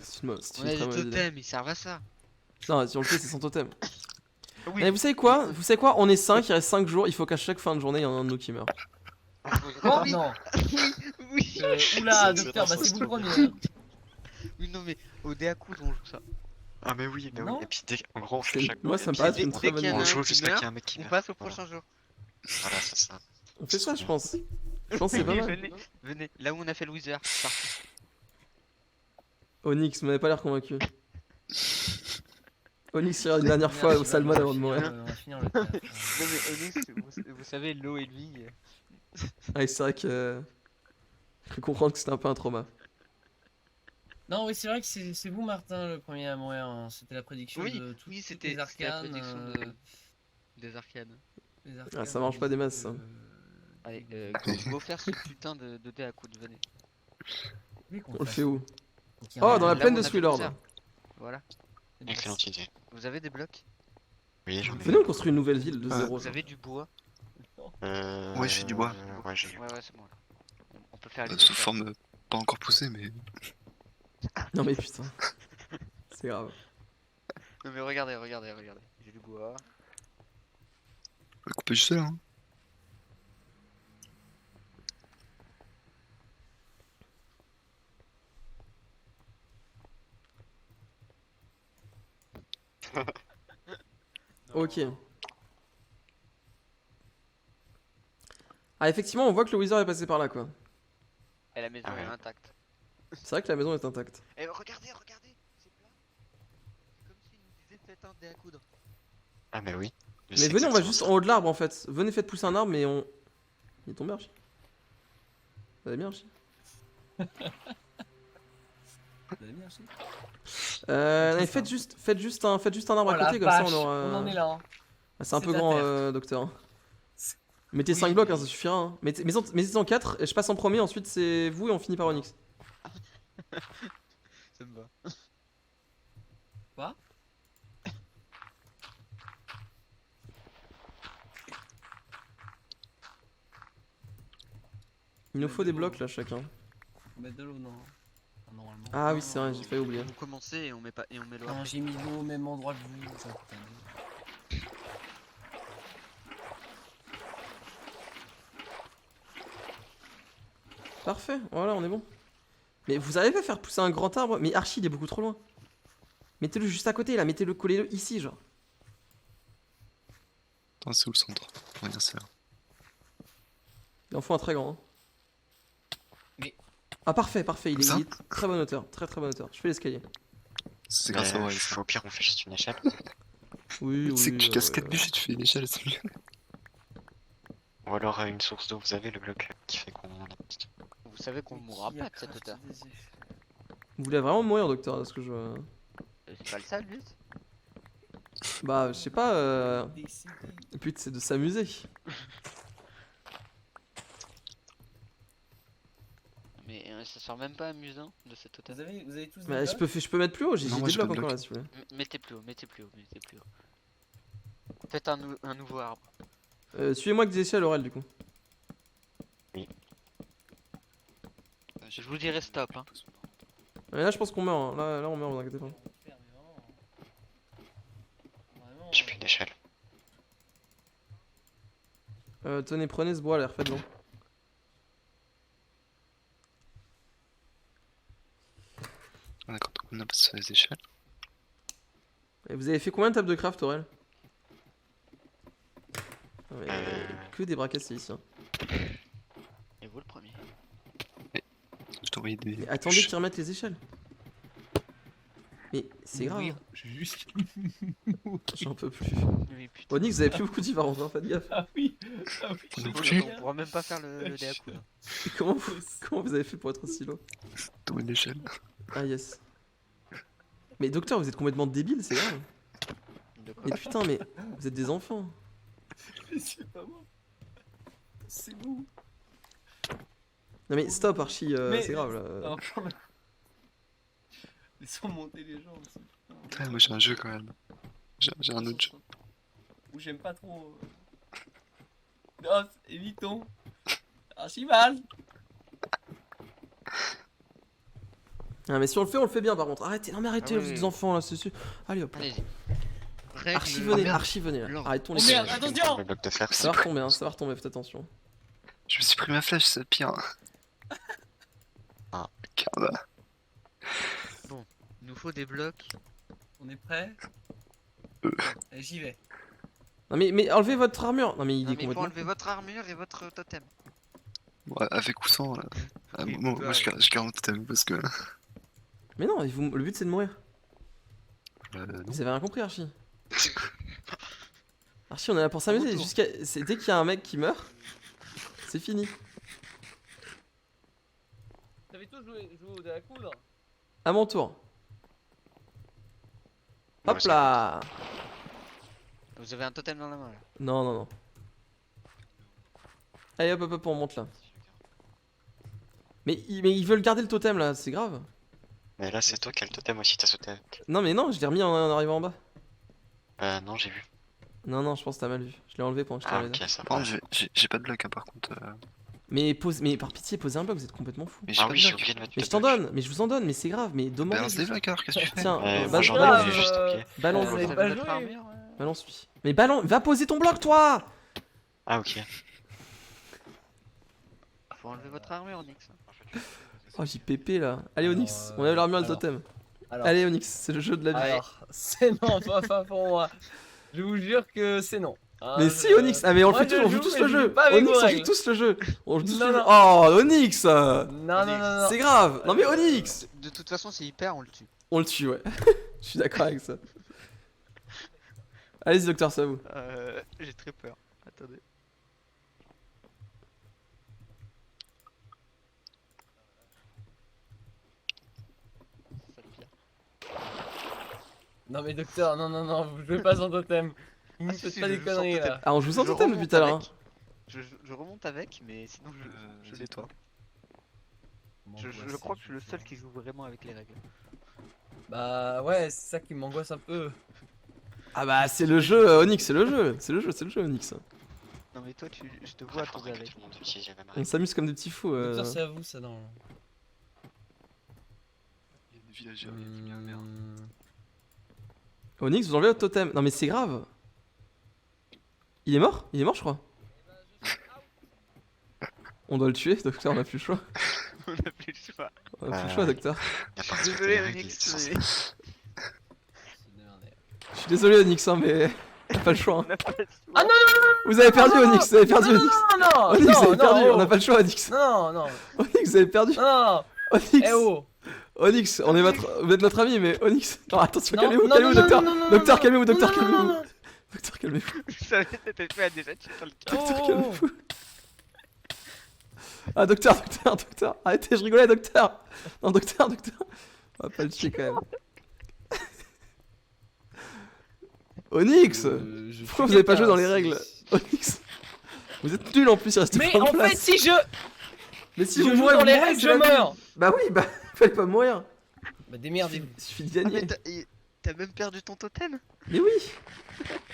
C'est une On a très des mauvaise idée. totems, ils servent à ça. Non, si on le fait, c'est son totem. Oui. Mais vous savez quoi? On est 5, il reste 5 jours, il faut qu'à chaque fin de journée, il y en ait un de nous qui meurt. oh non Oui. Oula, C'est docteur, bah vraiment c'est vous le trop premier. Hein. Oui, non, mais au dé à coudre, on joue ça. Ah mais oui, Non. Et puis en gros on fait C'est- chaque moi, ça me puis paraît dès- une dès très bonne qu'il y en a idée. on un joue qui jusqu'à meurt, qu'il y ait un mec qui On meurt. passe au Voilà. prochain jour. Voilà, c'est ça. On fait ça, je pense. Je pense que c'est pas Oui, mal. venez, là où on a fait le wizard. c'est parti. Onyx, vous m'avez pas l'air convaincu. Onyx ira une dernière fois au Salmon avant de mourir. On va finir le taf. Non, mais Onyx, vous savez, l'eau et lui. Ouais, c'est vrai que. Je peux comprendre que c'était un peu un trauma. Non, oui, c'est vrai que c'est vous, Martin, le premier à mourir. Hein. C'était la prédiction Oui, de toutes oui, les c'était la arcanes. prédiction des arcanes. les arcanes Ah, ça marche pas des masses, ça. Allez, go faire ce putain de dé à coude, venez. On le fait où? Donc, il y a Oh, un- dans la Là plaine où de on a fait Swillord. le wizard. Voilà. Excellente idée. Vous avez des blocs? Oui, j'en ai. Venez, on construit une nouvelle ville de zéro. Vous avez du bois? Ouais, j'ai du bois. Ouais, j'ai. Ouais, c'est bon. On peut faire les Sous deux, ça. forme pas encore poussée, mais. Non, mais putain. C'est grave. Non, mais regardez. J'ai du bois. On va couper juste là. Hein. Ok. Ah, effectivement, on voit que le wizard est passé par là, quoi. Et la maison Ah ouais. est intacte. C'est vrai que la maison est intacte. Et regardez, c'est plat. C'est comme s'il nous disait faites un dé à coudre. Ah mais oui. Mais venez, on va juste en haut de l'arbre en fait. Venez, faites pousser un arbre, mais on. Il est tombé, Archie. Ça va bien, Archie. Vous avez bien reçu Mais faites juste un arbre Oh à la côté, comme ça vache, on aura. on en est là. Hein. Ah, c'est un C'est peu la grand, terre. docteur. Mettez Oui, 5 blocs, mais- hein, ça suffira. Hein. Mettez-en 4, et je passe en premier, ensuite c'est vous et on finit par Onyx. Ça me va. Quoi? Il nous faut des blocs là, chacun. Faut mettre de l'eau, non. Enfin, normalement. Ah oui, c'est vrai, j'ai failli oublier. Vous commencez et on met l'eau. Non, j'ai mis l'eau au même endroit que vous. Ça, putain de- Parfait, voilà, on est bon. Mais vous arrivez à faire pousser un grand arbre? Mais Archie, il est beaucoup trop loin. Mettez-le juste à côté là, mettez-le, collez-le ici, genre. Attends, c'est où le centre? Ouais, c'est là. Il en faut un très grand. Hein. Mais- Ah, parfait, parfait, Ça il est très bonne hauteur, très bonne hauteur. Je fais l'escalier. C'est grâce à moi. Au pire, on fait juste une échelle. Oui, Tu sais oui. que tu casses 4 bûches et tu fais une échelle, c'est mieux. Ou alors une source d'eau, vous avez le bloc qui fait qu'on. Vous savez qu'on mourra pas de cette hauteur. Vous voulez vraiment mourir, docteur, parce que je. C'est pas le seul but. Bah, je sais pas. Le but, c'est de s'amuser. Mais ça sort même pas amusant de cette hauteur. Vous avez tous des Bah, blocs je peux mettre plus haut, j'ai Non, moi, des j'ai pas blocs de encore bloc. là, si vous voulez. Mettez plus haut, mettez plus haut, mettez plus haut. Faites un nouveau arbre. Suivez-moi avec des échelles, Aurel, du coup. Je vous dirai stop. Hein. Mais là, je pense qu'on meurt. Hein. Là, on meurt, vous inquiétez pas. J'ai plus d'échelle. Tenez, prenez ce bois là, refaites-le. Ah, d'accord, donc on a passé les échelles. Et vous avez fait combien de tables de craft, Aurel? Ouais, que des bras cassés ici. Hein. Et vous le premier. Je t'ai envoyé des. Mais attendez bûches. qu'ils remettent les échelles. Mais c'est grave. Mourir. Juste. J'en peux plus. Oui, putain. Onyx, vous avez plus beaucoup de vivants, hein, faites gaffe. Ah oui. Ah oui. On je est vois plus. bien. On pourra même pas faire le dé à coups. là. Comment vous avez fait pour être aussi low? Dans une échelle. Ah yes. Mais docteur, vous êtes complètement débile, c'est grave. De quoi Mais putain, mais vous êtes des enfants. C'est pas moi. C'est vous. Non mais stop Archie, Mais- c'est grave là. Enfin, laissons monter les gens aussi. putain. Putain, moi j'ai un jeu quand même. J'ai un autre jeu. Ou j'aime pas trop. Non, évitons. Archibald. Ah mais si on le fait bien par contre. Arrêtez, non mais arrêtez, Ah oui, vous êtes oui. des enfants là, c'est sûr. Allez hop. Allez-y. Archie Règle- venez là. L'ordre. Arrêtons Oh les merde, conneries. attention. Le bloc de fer, Ça va retomber, hein, ça va retomber, faites attention. Je me suis pris ma flèche, c'est pire. Ah. Carla. Il nous faut des blocs. On est prêt. Allez, j'y vais. Non mais enlevez votre armure. Non mais il Non, est mais il faut complètement. enlever votre armure et votre totem. Ouais, avec ou sans. Oui, Moi, ouais. je garde mon totem parce que. Mais non, le but c'est de mourir. Non. Vous avez rien compris Archie. Archie on est là pour s'amuser. Retour. Dès qu'il y a un mec qui meurt, c'est fini. Vous avez tous joué au de la coudre. À mon tour. Ouais, Hop c'est là. Vous avez un totem dans la main là. Non. Allez hop, on monte là. Mais ils veulent garder le totem là, c'est grave. Mais là, c'est toi qui as le totem aussi, t'as sauté avec. Non mais non, je l'ai remis en arrivant en bas. Non, j'ai vu. Non, je pense que t'as mal vu. Je l'ai enlevé pendant que je t'ai Ah, enlevé. ok, ça Par va. contre, j'ai pas de bloc, hein, par contre. Mais par pitié, posez un bloc, vous êtes complètement fou. Mais j'ai Ah pas oui, de j'ai bloc. oublié de mettre Mais le je t'en bloc. donne, mais je vous en donne, mais c'est grave, mais demandez. Balance des blocs alors, qu'est-ce que tu fais? Tiens, Ouais, balance, j'en balance, ai juste oublié. balance, Vous avez Vous pas avez votre joué. armure, balance lui. Mais balance, va poser ton bloc toi. Ah, ok. Faut enlever votre armure, Onyx. Oh JPP là. Allez Alors, Onyx, on a l'armure et le alors. totem. Alors, Allez Onyx, c'est le jeu de la vie. alors, c'est non, pas pour moi. Je vous jure que c'est non. Hein, Mais si Onyx, ah mais on moi, fait tout, je on joue joue, tous mais le je jeu. joue pas avec Onyx, vos on joue règles. tous le jeu. On joue tous Non, le jeu. non. Oh Onyx, Non. c'est grave. Non mais Onyx, De toute façon, c'est hyper, on le tue. on le tue ouais. Je suis d'accord avec ça. Allez-y docteur, c'est à vous. J'ai très peur. Attendez. C'est ça le pire. Non, mais docteur, non, vous jouez pas sans totem. Vous me Ah, si, faites si, pas je des joue sans conneries totem. là. Ah on joue sans Je totem depuis remonte tout à l'heure. avec. Je remonte avec, mais sinon je l'ai pas. Je crois que je suis le seul qui joue vraiment avec les règles. Bah ouais, c'est ça qui m'angoisse un peu. Ah bah c'est le jeu Onyx, c'est le jeu Onyx. Non mais toi, je te vois Ouais, tomber faudrait que avec. tout le monde utilise les mêmes On règles. s'amuse comme des petits fous. Docteur, c'est à vous ça non. Il y a des villageurs, il y a des merde. Onyx, vous enlevez votre totem. Non mais c'est grave. Il est mort je crois. On doit le tuer, docteur, on a plus le choix. On a plus le choix. On a plus le choix, docteur. Y a pas Désolé, respecté les règles, Onyx, c'est censé- mais- Je suis désolé Onyx, hein, mais on n'a pas le choix. Hein. On a pas le choix. Ah non, Vous avez perdu Onyx, vous avez perdu Onyx. Non, Onyx, vous avez non, perdu, non, on n'a pas le choix Onyx. non, non, Onyx, vous avez perdu. non, Onyx, eh oh. Onyx, on est vous êtes notre ami, mais Onyx. Non, attention, Non, calmez-vous, non, calmez-vous, non, docteur. non, non, Docteur, non, calmez-vous, non, docteur, non, calmez-vous. non, non. Docteur, calmez-vous. Je savais que t'étais prêt à déjà tuer quelqu'un. Docteur, Oh. calmez-vous. Ah, docteur. Arrêtez, je rigolais, docteur. Non, docteur. On va pas le tuer quand même. Onyx, pourquoi vous avez pas joué dans les règles? Onyx, vous êtes nul en plus, il reste Mais plein de en fait, place. si je Si joue mourrez, dans vous les mourrez, règles, c'est je la vie. meurs. Bah oui, bah fallait pas mourir. Bah démerdez-vous. Il suffit de Ah, mais gagner. t'as même perdu ton totem. Mais oui,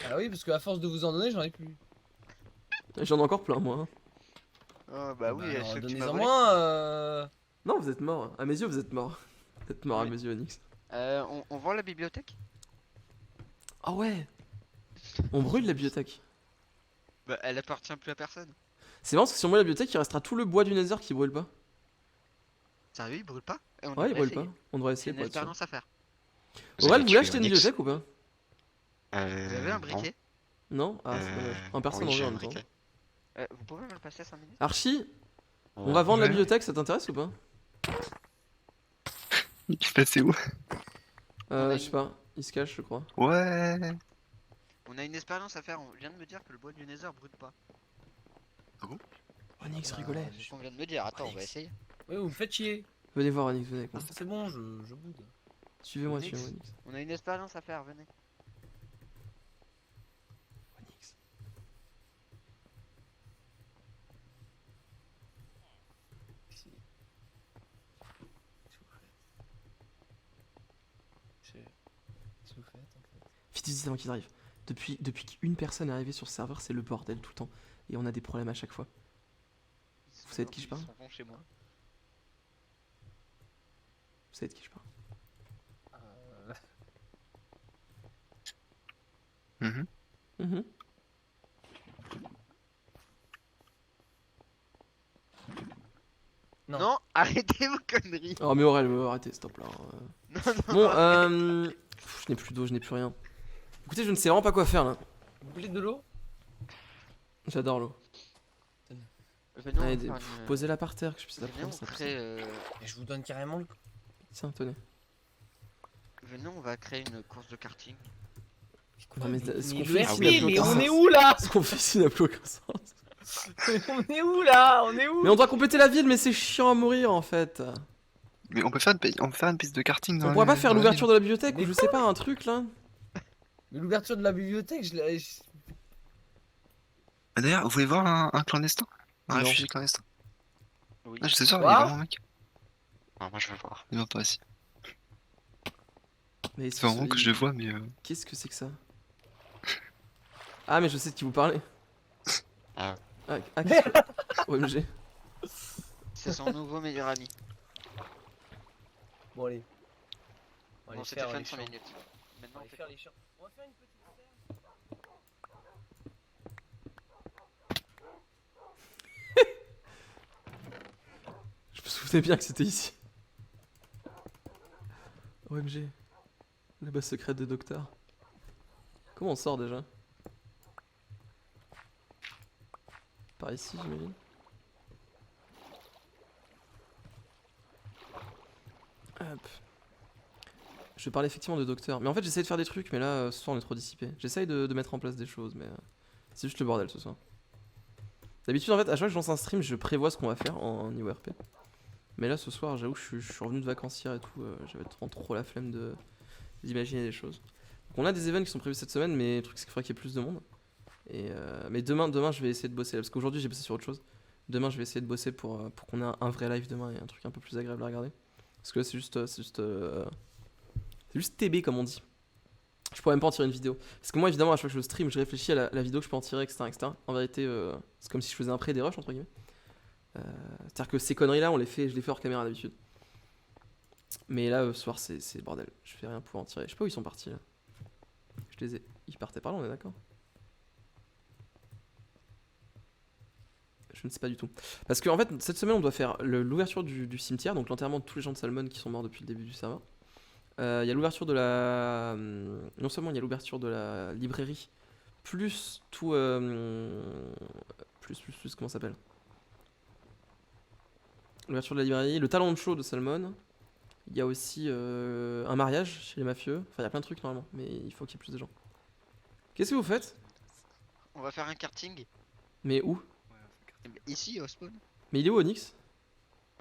Ah oui, parce qu'à force de vous en donner, j'en ai plus. j'en ai encore plein moi. Hein. Oh bah oui, alors, ceux que tu m'as donnez-en volé. moins. Non, vous êtes mort. À mes yeux, vous êtes mort. Vous êtes mort à Oui. mes yeux, Onyx. On vend la bibliothèque? Ah ouais. On brûle la bibliothèque. Bah elle appartient plus à personne. C'est marrant parce que si on brûle la bibliothèque, il restera tout le bois du Nether qui brûle pas. Sérieux, il brûle pas? Ouais, On il devrait brûle essayer. pas. On devrait C'est essayer une pour être sûr. expérience à faire. Aurel, vous voulez acheter une bibliothèque ou pas? Vous avez un briquet? Non. Ah, c'est dommage. Un personne en veut en même temps. Vous pouvez me le passer 5 minutes? Archie, on va vendre la Ouais. bibliothèque, ça t'intéresse ou pas? Il se passait où? Je sais pas, il se cache, je crois. Ouais. On a une expérience à faire, on vient de me dire que le bois du Nether brûle pas. Onyx rigolait. C'est ce qu'on vient de me dire, attends, on va essayer. Oui, vous me faites chier. Venez voir Onyx, venez avec moi. C'est bon, je boude. Suivez-moi, Onyx. suivez-moi Onyx. On a une expérience à faire, venez. Onyx. Qu'est-ce que vous faites en fait? Vite, avant qu'ils arrivent. Depuis qu'une personne est arrivée sur ce serveur, c'est le bordel tout le temps. Et on a des problèmes à chaque fois. Vous savez de qui je parle? Ils sont bons chez moi. Vous savez de qui je parle? Mhm. Mhm. Non. Non, arrêtez vos conneries. Oh mais Aurel, arrêtez, stop là. Non, non, Bon, non. je n'ai plus d'eau, je n'ai plus rien. Écoutez, je ne sais vraiment pas quoi faire là. Vous voulez de l'eau? J'adore l'eau. Venez, on Allez, va faire une- posez-la par terre que je puisse la venez, prendre. on ça crée, Et je vous donne carrément le. Tiens, tenez. venez, on va créer une course de karting. Non, mais ce qu'on le fait ici RP, n'a plus mais aucun on sens. est où là? Ce qu'on fait ici n'a plus aucun sens. On est où là? On est où? Mais on doit compléter la ville, mais c'est chiant à mourir en fait. Mais on peut faire une piste de karting dans On pourrait pas faire dans la l'ouverture de la bibliothèque ou Mais je sais pas, un truc là? Mais l'ouverture de la bibliothèque, je l'ai. ville. D'ailleurs, vous voulez voir un clandestin? Un Non. réfugié clandestin? Oui. Ah, je te sors, il est Quoi? vraiment mec. Ah, moi je veux voir. Il va pas ici. Mais C'est vraiment que je le vois, mais Qu'est-ce que c'est que ça? Ah, mais je sais de qui vous parlez. Ah. Qu'est-ce que... OMG. C'est son nouveau meilleur ami. Bon, allez. On va Bon, aller c'était faire fin les de 5 champs. minutes. On Maintenant, va on aller fait faire les champs. On va faire une petite ferme. Je me souvenais bien que c'était ici. OMG. La base secrète de Docteur. Comment on sort déjà? Par ici, j'imagine. Hop. Je parlais effectivement de Docteur. Mais en fait, j'essaye de faire des trucs, mais là, ce soir, on est trop dissipé. J'essaye de mettre en place des choses, mais c'est juste le bordel ce soir. D'habitude, en fait, à chaque fois que je lance un stream, je prévois ce qu'on va faire en niveau RP. Mais là, ce soir, j'avoue que je suis revenu de vacances hier et tout. J'avais trop la flemme d'imaginer des choses. Donc, on a des events qui sont prévus cette semaine, mais le truc, c'est qu'il faudrait qu'il y ait plus de monde. Et mais demain, je vais essayer de bosser là, parce qu'aujourd'hui, j'ai bossé sur autre chose. Demain, je vais essayer de bosser pour qu'on ait un vrai live demain et un truc un peu plus agréable à regarder. Parce que là, c'est juste TB, comme on dit. Je pourrais même pas en tirer une vidéo. Parce que moi, évidemment, à chaque fois que je stream, je réfléchis à la vidéo que je peux en tirer, etc. En vérité, c'est comme si je faisais un pré des rushs, entre guillemets. C'est-à-dire que ces conneries-là, je les fais hors caméra d'habitude. Mais là, ce soir, c'est le bordel. Je vais rien pouvoir en tirer. Je sais pas où ils sont partis, là. Je les ai... Ils partaient par là, on est d'accord? Je ne sais pas du tout. Parce qu'en fait, cette semaine, on doit faire l'ouverture du cimetière, donc l'enterrement de tous les gens de Salmon qui sont morts depuis le début du serveur. Il y a l'ouverture de la... Non seulement il y a l'ouverture de la librairie, plus tout... plus, comment ça s'appelle? L'ouverture de la librairie, le talent de show de Salmon. Il y a aussi un mariage chez les mafieux. Enfin, il y a plein de trucs normalement, mais il faut qu'il y ait plus de gens. Qu'est-ce que vous faites? On va faire un karting. Mais où? Eh ben, ici, au spawn. Mais il est où Onyx?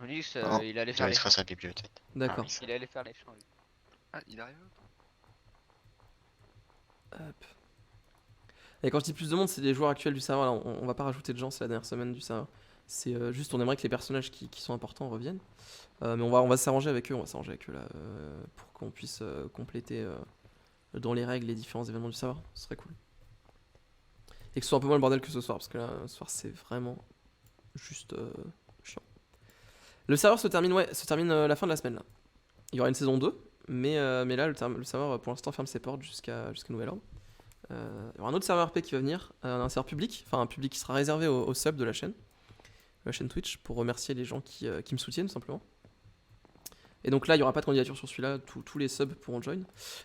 Onyx, Non, il allait il faire les restera sa bibliothèque. D'accord. Il allait faire les champs, lui. Ah, il arrive. Hop. Et quand je dis plus de monde, c'est les joueurs actuels du serveur. Là, on va pas rajouter de gens, c'est la dernière semaine du serveur. C'est juste, on aimerait que les personnages qui sont importants reviennent. Mais on va s'arranger avec eux, là, pour qu'on puisse compléter dans les règles les différents événements du serveur. Ce serait cool. Et que ce soit un peu moins le bordel que ce soir, parce que là, ce soir, c'est vraiment juste chiant. Le serveur se termine la fin de la semaine là. Il y aura une saison 2, mais là, le serveur pour l'instant ferme ses portes jusqu'à nouvel ordre. Il y aura un autre serveur RP qui va venir, un serveur public, enfin un public qui sera réservé aux subs de la chaîne Twitch, pour remercier les gens qui me soutiennent tout simplement. Et donc là, il n'y aura pas de candidature sur celui-là, tous les subs pourront join.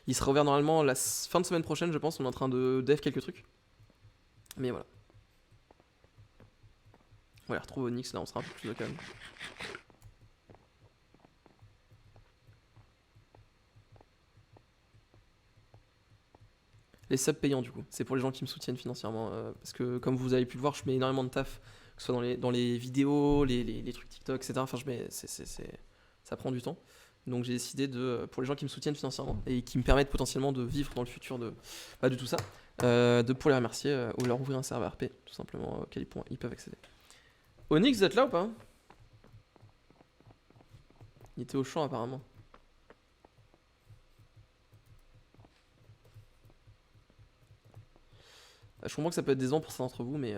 Il sera ouvert normalement la fin de semaine prochaine, je pense. On est en train de dev quelques trucs. Mais voilà. On va aller retrouver Onyx, là on sera un peu plus au calme. Les subs payants du coup, c'est pour les gens qui me soutiennent financièrement. Parce que comme vous avez pu le voir, je mets énormément de taf, que ce soit dans les vidéos, les trucs TikTok, etc. Enfin, ça prend du temps. Donc j'ai décidé pour les gens qui me soutiennent financièrement et qui me permettent potentiellement de vivre dans le futur de tout ça, pour les remercier ou leur ouvrir un serveur RP, tout simplement, auquel ils peuvent accéder. Onyx, vous êtes là ou pas? Il était au champ apparemment. Je comprends que ça peut être décevant pour certains d'entre vous, mais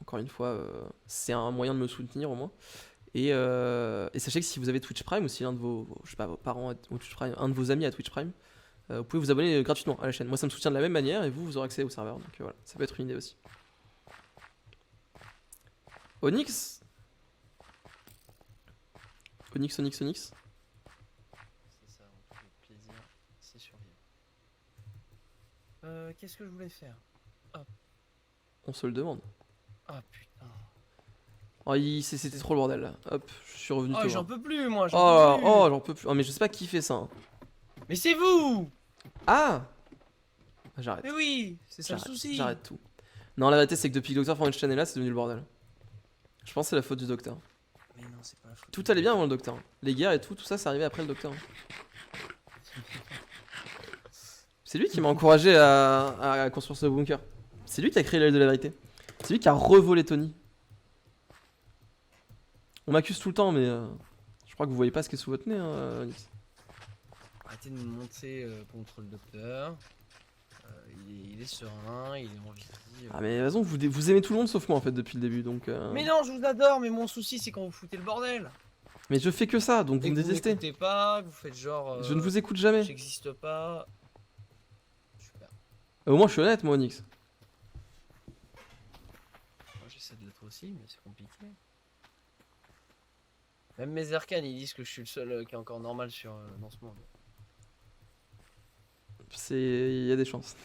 encore une fois, c'est un moyen de me soutenir au moins. Et sachez que si vous avez Twitch Prime, ou si l'un de vos parents a Twitch Prime, un de vos amis a Twitch Prime, vous pouvez vous abonner gratuitement à la chaîne. Moi, ça me soutient de la même manière, et vous aurez accès au serveur. Donc voilà, ça peut être une idée aussi. Onyx. C'est ça, on fait plaisir, c'est survivre. Qu'est-ce que je voulais faire? On se le demande. Ah putain. Oh, c'était trop le bordel là. Hop, je suis revenu. Oh, j'en peux plus, moi. J'en peux plus. Oh, mais je sais pas qui fait ça. Hein. Mais c'est vous! Ah! J'arrête. Mais oui, c'est ça le souci. J'arrête tout. Non, la vérité, c'est que depuis que le docteur Frankenstein est là, c'est devenu le bordel. Je pense que c'est la faute du docteur. Mais non, c'est pas la faute. Tout allait bien avant le docteur. Les guerres et tout ça, c'est arrivé après le docteur. C'est lui qui m'a encouragé à construire ce bunker. C'est lui qui a créé l'aile de la vérité. C'est lui qui a revolé Tony. On m'accuse tout le temps, mais je crois que vous voyez pas ce qui est sous votre nez, hein, Onyx. Arrêtez de me monter contre le docteur. Il est serein, il est en vie. Ah mais de toute façon, vous aimez tout le monde sauf moi en fait depuis le début, donc... Mais non, je vous adore, mais mon souci c'est quand vous foutez le bordel. Mais je fais que ça, donc vous me détestez. Vous m'écoutez pas, vous faites genre... Je ne vous écoute jamais. J'existe pas. Super. Au moins je suis honnête, moi, Onyx. Moi j'essaie de l'être aussi, mais c'est compliqué. Même mes arcanes ils disent que je suis le seul qui est encore normal dans ce monde. Il y a des chances.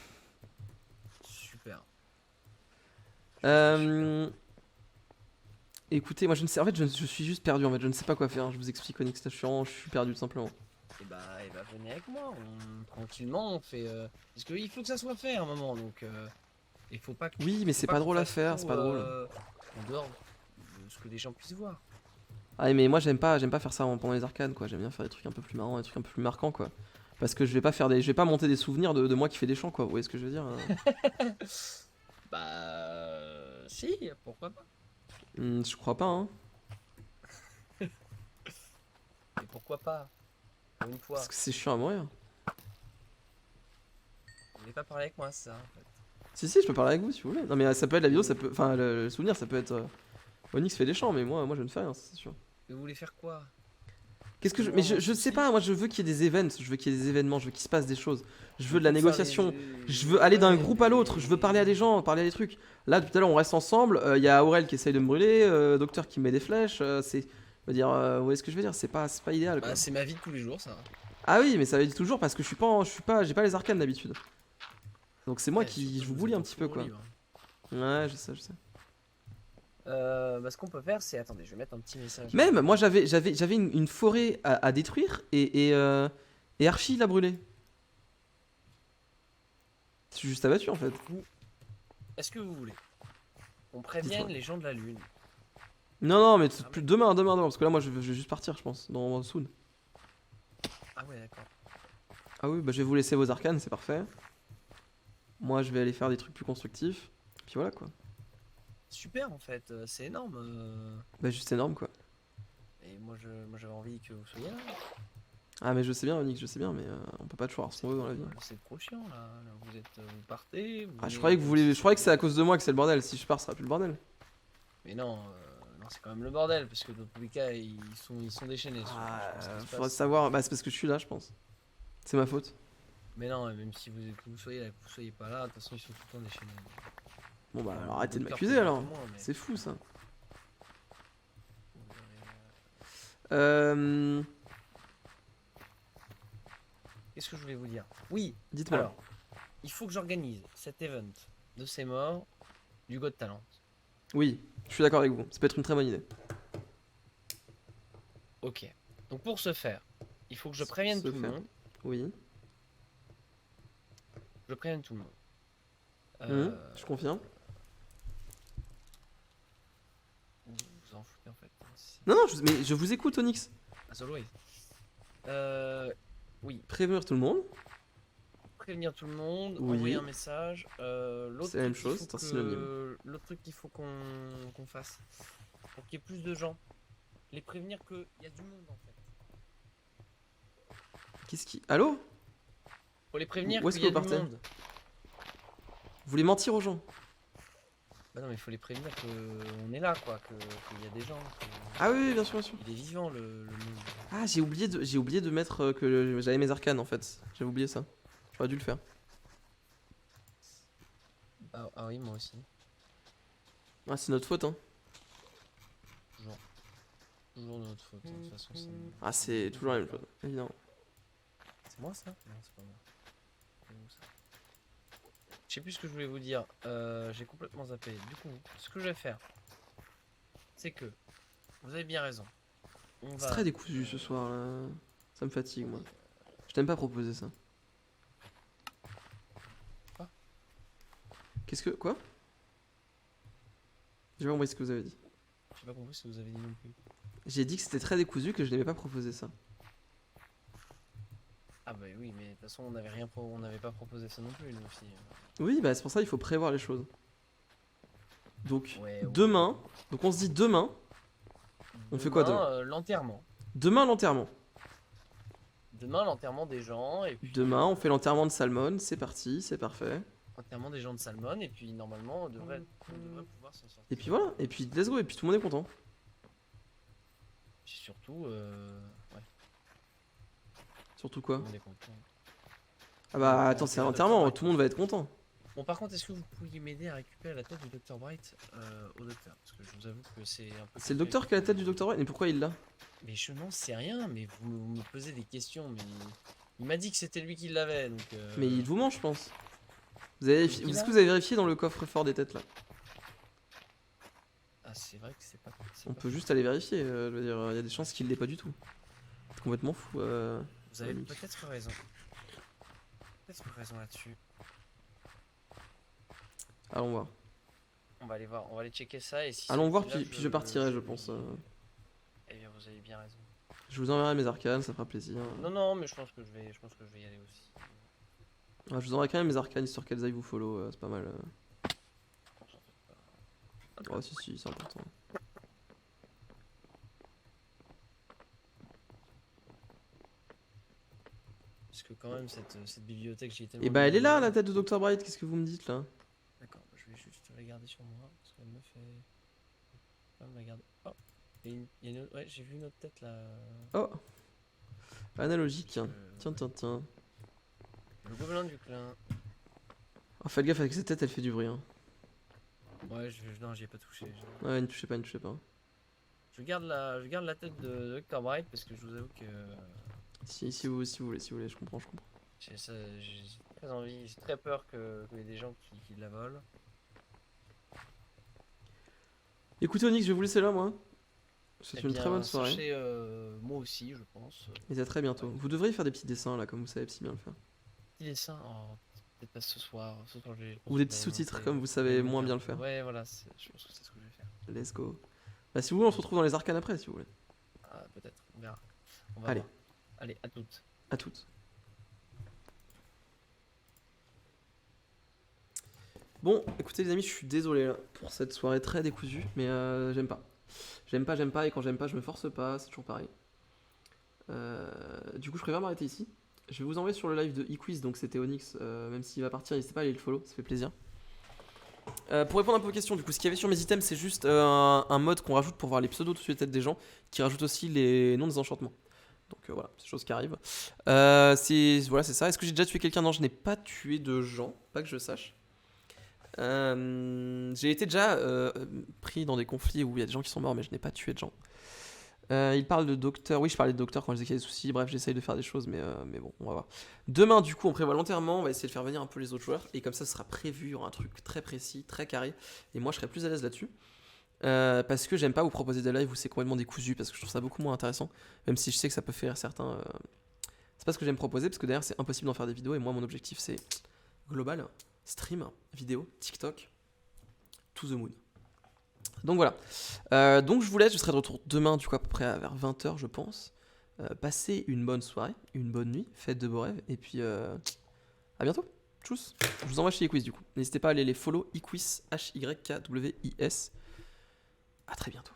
Super. Écoutez, moi je ne sais, en fait je suis juste perdu en fait, je ne sais pas quoi faire, je vous explique Onyx, là, je suis perdu tout simplement. Et bah venez avec moi, tranquillement on fait... Parce qu'il faut que ça soit fait à un moment, donc... Il faut pas que... Oui mais c'est pas drôle à faire, c'est pas drôle. En dehors de ce que les gens puissent voir. Ah mais moi j'aime pas faire ça pendant les arcanes quoi, j'aime bien faire des trucs un peu plus marrants, des trucs un peu plus marquants quoi. Parce que je vais pas monter des souvenirs de moi qui fait des chants quoi, vous voyez ce que je veux dire? Bah... Si, pourquoi pas. Je crois pas hein. Mais pourquoi pas? Pour une fois. Parce que c'est chiant à mourir. Vous voulez pas parler avec moi, c'est ça en fait. Si, je peux parler avec vous si vous voulez. Non mais ça peut être la vidéo, ça peut... Enfin le souvenir ça peut être... Onyx fait des chants mais moi je ne fais rien, c'est sûr. Mais vous voulez faire quoi? Qu'est-ce que mais je sais pas, moi je veux qu'il y ait des events, je veux qu'il y ait des événements, je veux qu'il se passe des choses. Je veux de la négociation, je veux aller d'un groupe à l'autre, je veux parler à des gens, parler à des trucs. Là tout à l'heure on reste ensemble, il y a Aurel qui essaye de me brûler, Docteur qui me met des flèches, c'est... Je veux dire, vous voyez ce que je veux dire, c'est pas idéal quoi. Bah c'est ma vie de tous les jours ça. Ah oui, mais ça veut dire toujours parce que j'ai pas les arcanes d'habitude. Donc c'est moi Ouais, qui surtout je vous que bully êtes un en petit peu full quoi. libre. Ouais, je sais, je sais. Bah, ce qu'on peut faire, c'est. Attendez, je vais mettre un petit message. Même moi j'avais une forêt à détruire et Archie l'a brûlé. Je suis juste abattu en fait. Est-ce que vous voulez qu'on prévienne Dites-moi. les gens de la Lune? Non, mais Ah, plus demain, parce que là moi je vais juste partir, je pense, dans soon. Ah ouais, d'accord. Ah oui, bah je vais vous laisser vos arcanes, c'est parfait. Moi je vais aller faire des trucs plus constructifs. Puis voilà quoi. Super en fait, c'est énorme. Bah juste énorme quoi. Et moi j'avais envie que vous soyez là. Ah mais je sais bien Onyx, je sais bien, mais on peut pas toujours avoir ce qu'on veut dans la vie. C'est trop chiant là. Là, vous êtes, vous partez. Ah je croyais que je croyais que c'est à cause de moi que c'est le bordel. Si je pars, ce sera plus le bordel. Mais non, non c'est quand même le bordel parce que dans tous les cas ils sont déchaînés. Ah, Je sais pas ce qui se faudrait passe. savoir. Bah c'est parce que je suis là, je pense. C'est ma faute. Mais non, même si vous soyez là, que vous soyez pas là, de toute façon ils sont tout le temps déchaînés. Bon bah Ouais, alors arrêtez de docteur m'accuser peut alors. dire moins, mais C'est fou ça. vous verrez, Euh... Qu'est-ce que je voulais vous dire? Oui, Dites-moi. alors, il faut que j'organise cet event de ces morts du God Talent. Oui, je suis d'accord avec vous. Ça peut être une très bonne idée. Ok. Donc pour ce faire, il faut que je prévienne Se tout le faire. monde. Oui. Je prévienne tout le monde. Je confirme. Vous vous en foutez en fait. Non, non, mais je vous écoute Onyx. As always. Oui, Prévenir tout le monde. prévenir tout le monde, Oui. envoyer un message. L'autre C'est la même truc qu'il chose, faut c'est un que- synonyme. L'autre truc qu'il faut qu'on fasse, pour qu'il y ait plus de gens, les prévenir qu'il y a du monde en fait. Qu'est-ce qui. Allô? Faut les prévenir Où est-ce qu'il y a que vous du partez monde. Vous voulez mentir aux gens? Bah non mais il faut les prévenir qu'on est là quoi, qu'il y a des gens. Ah oui, oui, bien sûr, bien sûr. Il est vivant le monde. Ah, j'ai oublié de mettre que j'avais mes arcanes en fait. J'avais oublié ça. J'aurais dû le faire. Ah oui moi aussi. Ah, c'est notre faute, hein. Toujours. Toujours de notre faute. De toute façon Ah, c'est toujours la même chose, évidemment. C'est moi ça? Non c'est pas moi. C'est vous, ça. Je sais plus ce que je voulais vous dire. J'ai complètement zappé. Du coup, ce que je vais faire, c'est que vous avez bien raison. On C'est va. très décousu ce soir là. Ça me fatigue, moi. Je t'aime pas proposer ça. Quoi? Qu'est-ce que. Quoi? J'ai pas compris ce que vous avez dit. J'ai pas compris ce que vous avez dit non plus. J'ai dit que c'était très décousu, que je n'aimais pas proposer ça. Ah bah oui, mais de toute façon on n'avait pas proposé ça non plus nous aussi. Oui, bah c'est pour ça qu'il faut prévoir les choses. Donc, Ouais, ouais. demain. Donc on se dit demain. On fait quoi demain? L'enterrement. Demain, l'enterrement. Demain l'enterrement des gens et puis Demain, on fait l'enterrement de Salmon. C'est parti, c'est parfait. enterrement des gens de Salmon et puis normalement on devrait pouvoir s'en sortir. Et puis voilà, et puis let's go, et puis tout le monde est content. Puis surtout, ouais, Surtout tout quoi? le monde est content. Ah bah Ouais, attends, c'est c'est le l'enterrement, Dr. tout le monde va être content. Bon par contre est-ce que vous pourriez m'aider à récupérer la tête du Dr Bright au docteur? Parce que je vous avoue que c'est un peu... C'est le docteur qui a la tête du docteur White, mais pourquoi il l'a? Mais je n'en sais rien, mais vous me posez des questions, mais il m'a dit que c'était lui qui l'avait, donc... Mais il vous mange, je pense. Vous avez Qui Est-ce l'a que vous avez vérifié dans le coffre-fort des têtes là? Ah c'est vrai que c'est pas... On peut juste aller vérifier, je veux dire, il y a des chances qu'il l'ait pas du tout. C'est complètement fou. Vous avez Onyx. peut-être raison. Peut-être raison là-dessus. Allons voir. On va aller voir, on va aller checker ça et si... Allons voir, celui-là, puis je partirai, je pense. Eh bien vous avez bien raison. Je vous enverrai mes arcanes, ça fera plaisir. Non non mais je pense que je vais y aller aussi. Ah, je vous enverrai quand même mes arcanes histoire qu'elles aillent vous follow, c'est pas mal. On s'en fait pas. Oh si, si, c'est important. Parce que quand même cette bibliothèque j'y ai tellement... Et bah elle est là, mis- la tête de Dr. Bright, qu'est-ce que vous me dites là? D'accord, je vais juste la garder sur moi, parce qu'elle me fait... Pas me la garder... Oh, il y a une autre... Ouais, j'ai vu une autre tête là... Oh, analogique. Euh, Tiens, tiens, tiens. Le gobelin du clin. Oh, faites gaffe avec cette tête, elle fait du bruit. Hein. Ouais, non, j'y ai pas touché. Ouais, ne touchez pas, ne touchez pas. Je garde la tête de Dr Bright parce que je vous avoue que... Si vous voulez, je comprends. J'ai très envie, j'ai très peur qu'il y ait des gens qui la volent. Écoutez Onyx, je vais vous laisser là moi. C'est Eh une bien, très bonne soirée. sachez, moi aussi, je pense. Et à très bientôt. Vous devriez faire des petits dessins là, comme vous savez si bien le faire. Petit dessin, oh, peut-être pas ce soir. Ce soir, Ou des petits sous-titres, comme vous savez moins bien le faire. Ouais, voilà, je pense que c'est ce que je vais faire. Let's go. Bah si vous voulez, on se retrouve dans les arcanes après si vous voulez. Ah, peut-être, on verra. On va Allez. voir. Allez, à toutes. À toutes. Bon, écoutez les amis, je suis désolé là, pour cette soirée très décousue, mais j'aime pas. J'aime pas, et quand j'aime pas, je me force pas, c'est toujours pareil. Du coup, je préfère m'arrêter ici. Je vais vous envoyer sur le live de eQuiz, donc c'était Onyx, même s'il va partir, n'hésitez pas à aller le follow, ça fait plaisir. Pour répondre un peu aux questions, du coup, ce qu'il y avait sur mes items, c'est juste un mode qu'on rajoute pour voir les pseudos dessus les têtes des gens, qui rajoute aussi les noms des enchantements. Donc voilà, c'est des choses qui arrivent. Voilà, c'est ça. Est-ce que j'ai déjà tué quelqu'un? Non, je n'ai pas tué de gens, pas que je sache. J'ai été déjà pris dans des conflits où il y a des gens qui sont morts, mais je n'ai pas tué de gens. Il parle de docteur. Oui, je parlais de docteur quand je disais qu'il y a des soucis. Bref, j'essaye de faire des choses, mais bon, on va voir. Demain, du coup, on prévoit l'enterrement. On va essayer de faire venir un peu les autres joueurs. Et comme ça, ce sera prévu. Il y aura un truc très précis, très carré. Et moi, je serai plus à l'aise là-dessus. Parce que j'aime pas vous proposer des lives où c'est complètement décousu. Parce que je trouve ça beaucoup moins intéressant. Même si je sais que ça peut faire certains. C'est pas ce que j'aime proposer. Parce que derrière, c'est impossible d'en faire des vidéos. Et moi, mon objectif, c'est global. Stream, vidéo, TikTok, to the moon. Donc voilà. Donc je vous laisse, je serai de retour demain, du coup à peu près vers 20h je pense. Passez une bonne soirée, une bonne nuit, faites de beaux rêves, et puis à bientôt. Tchuss. Je vous envoie chez eQuiz du coup. N'hésitez pas à aller les follow eQuiz, HYKWIS. À très bientôt.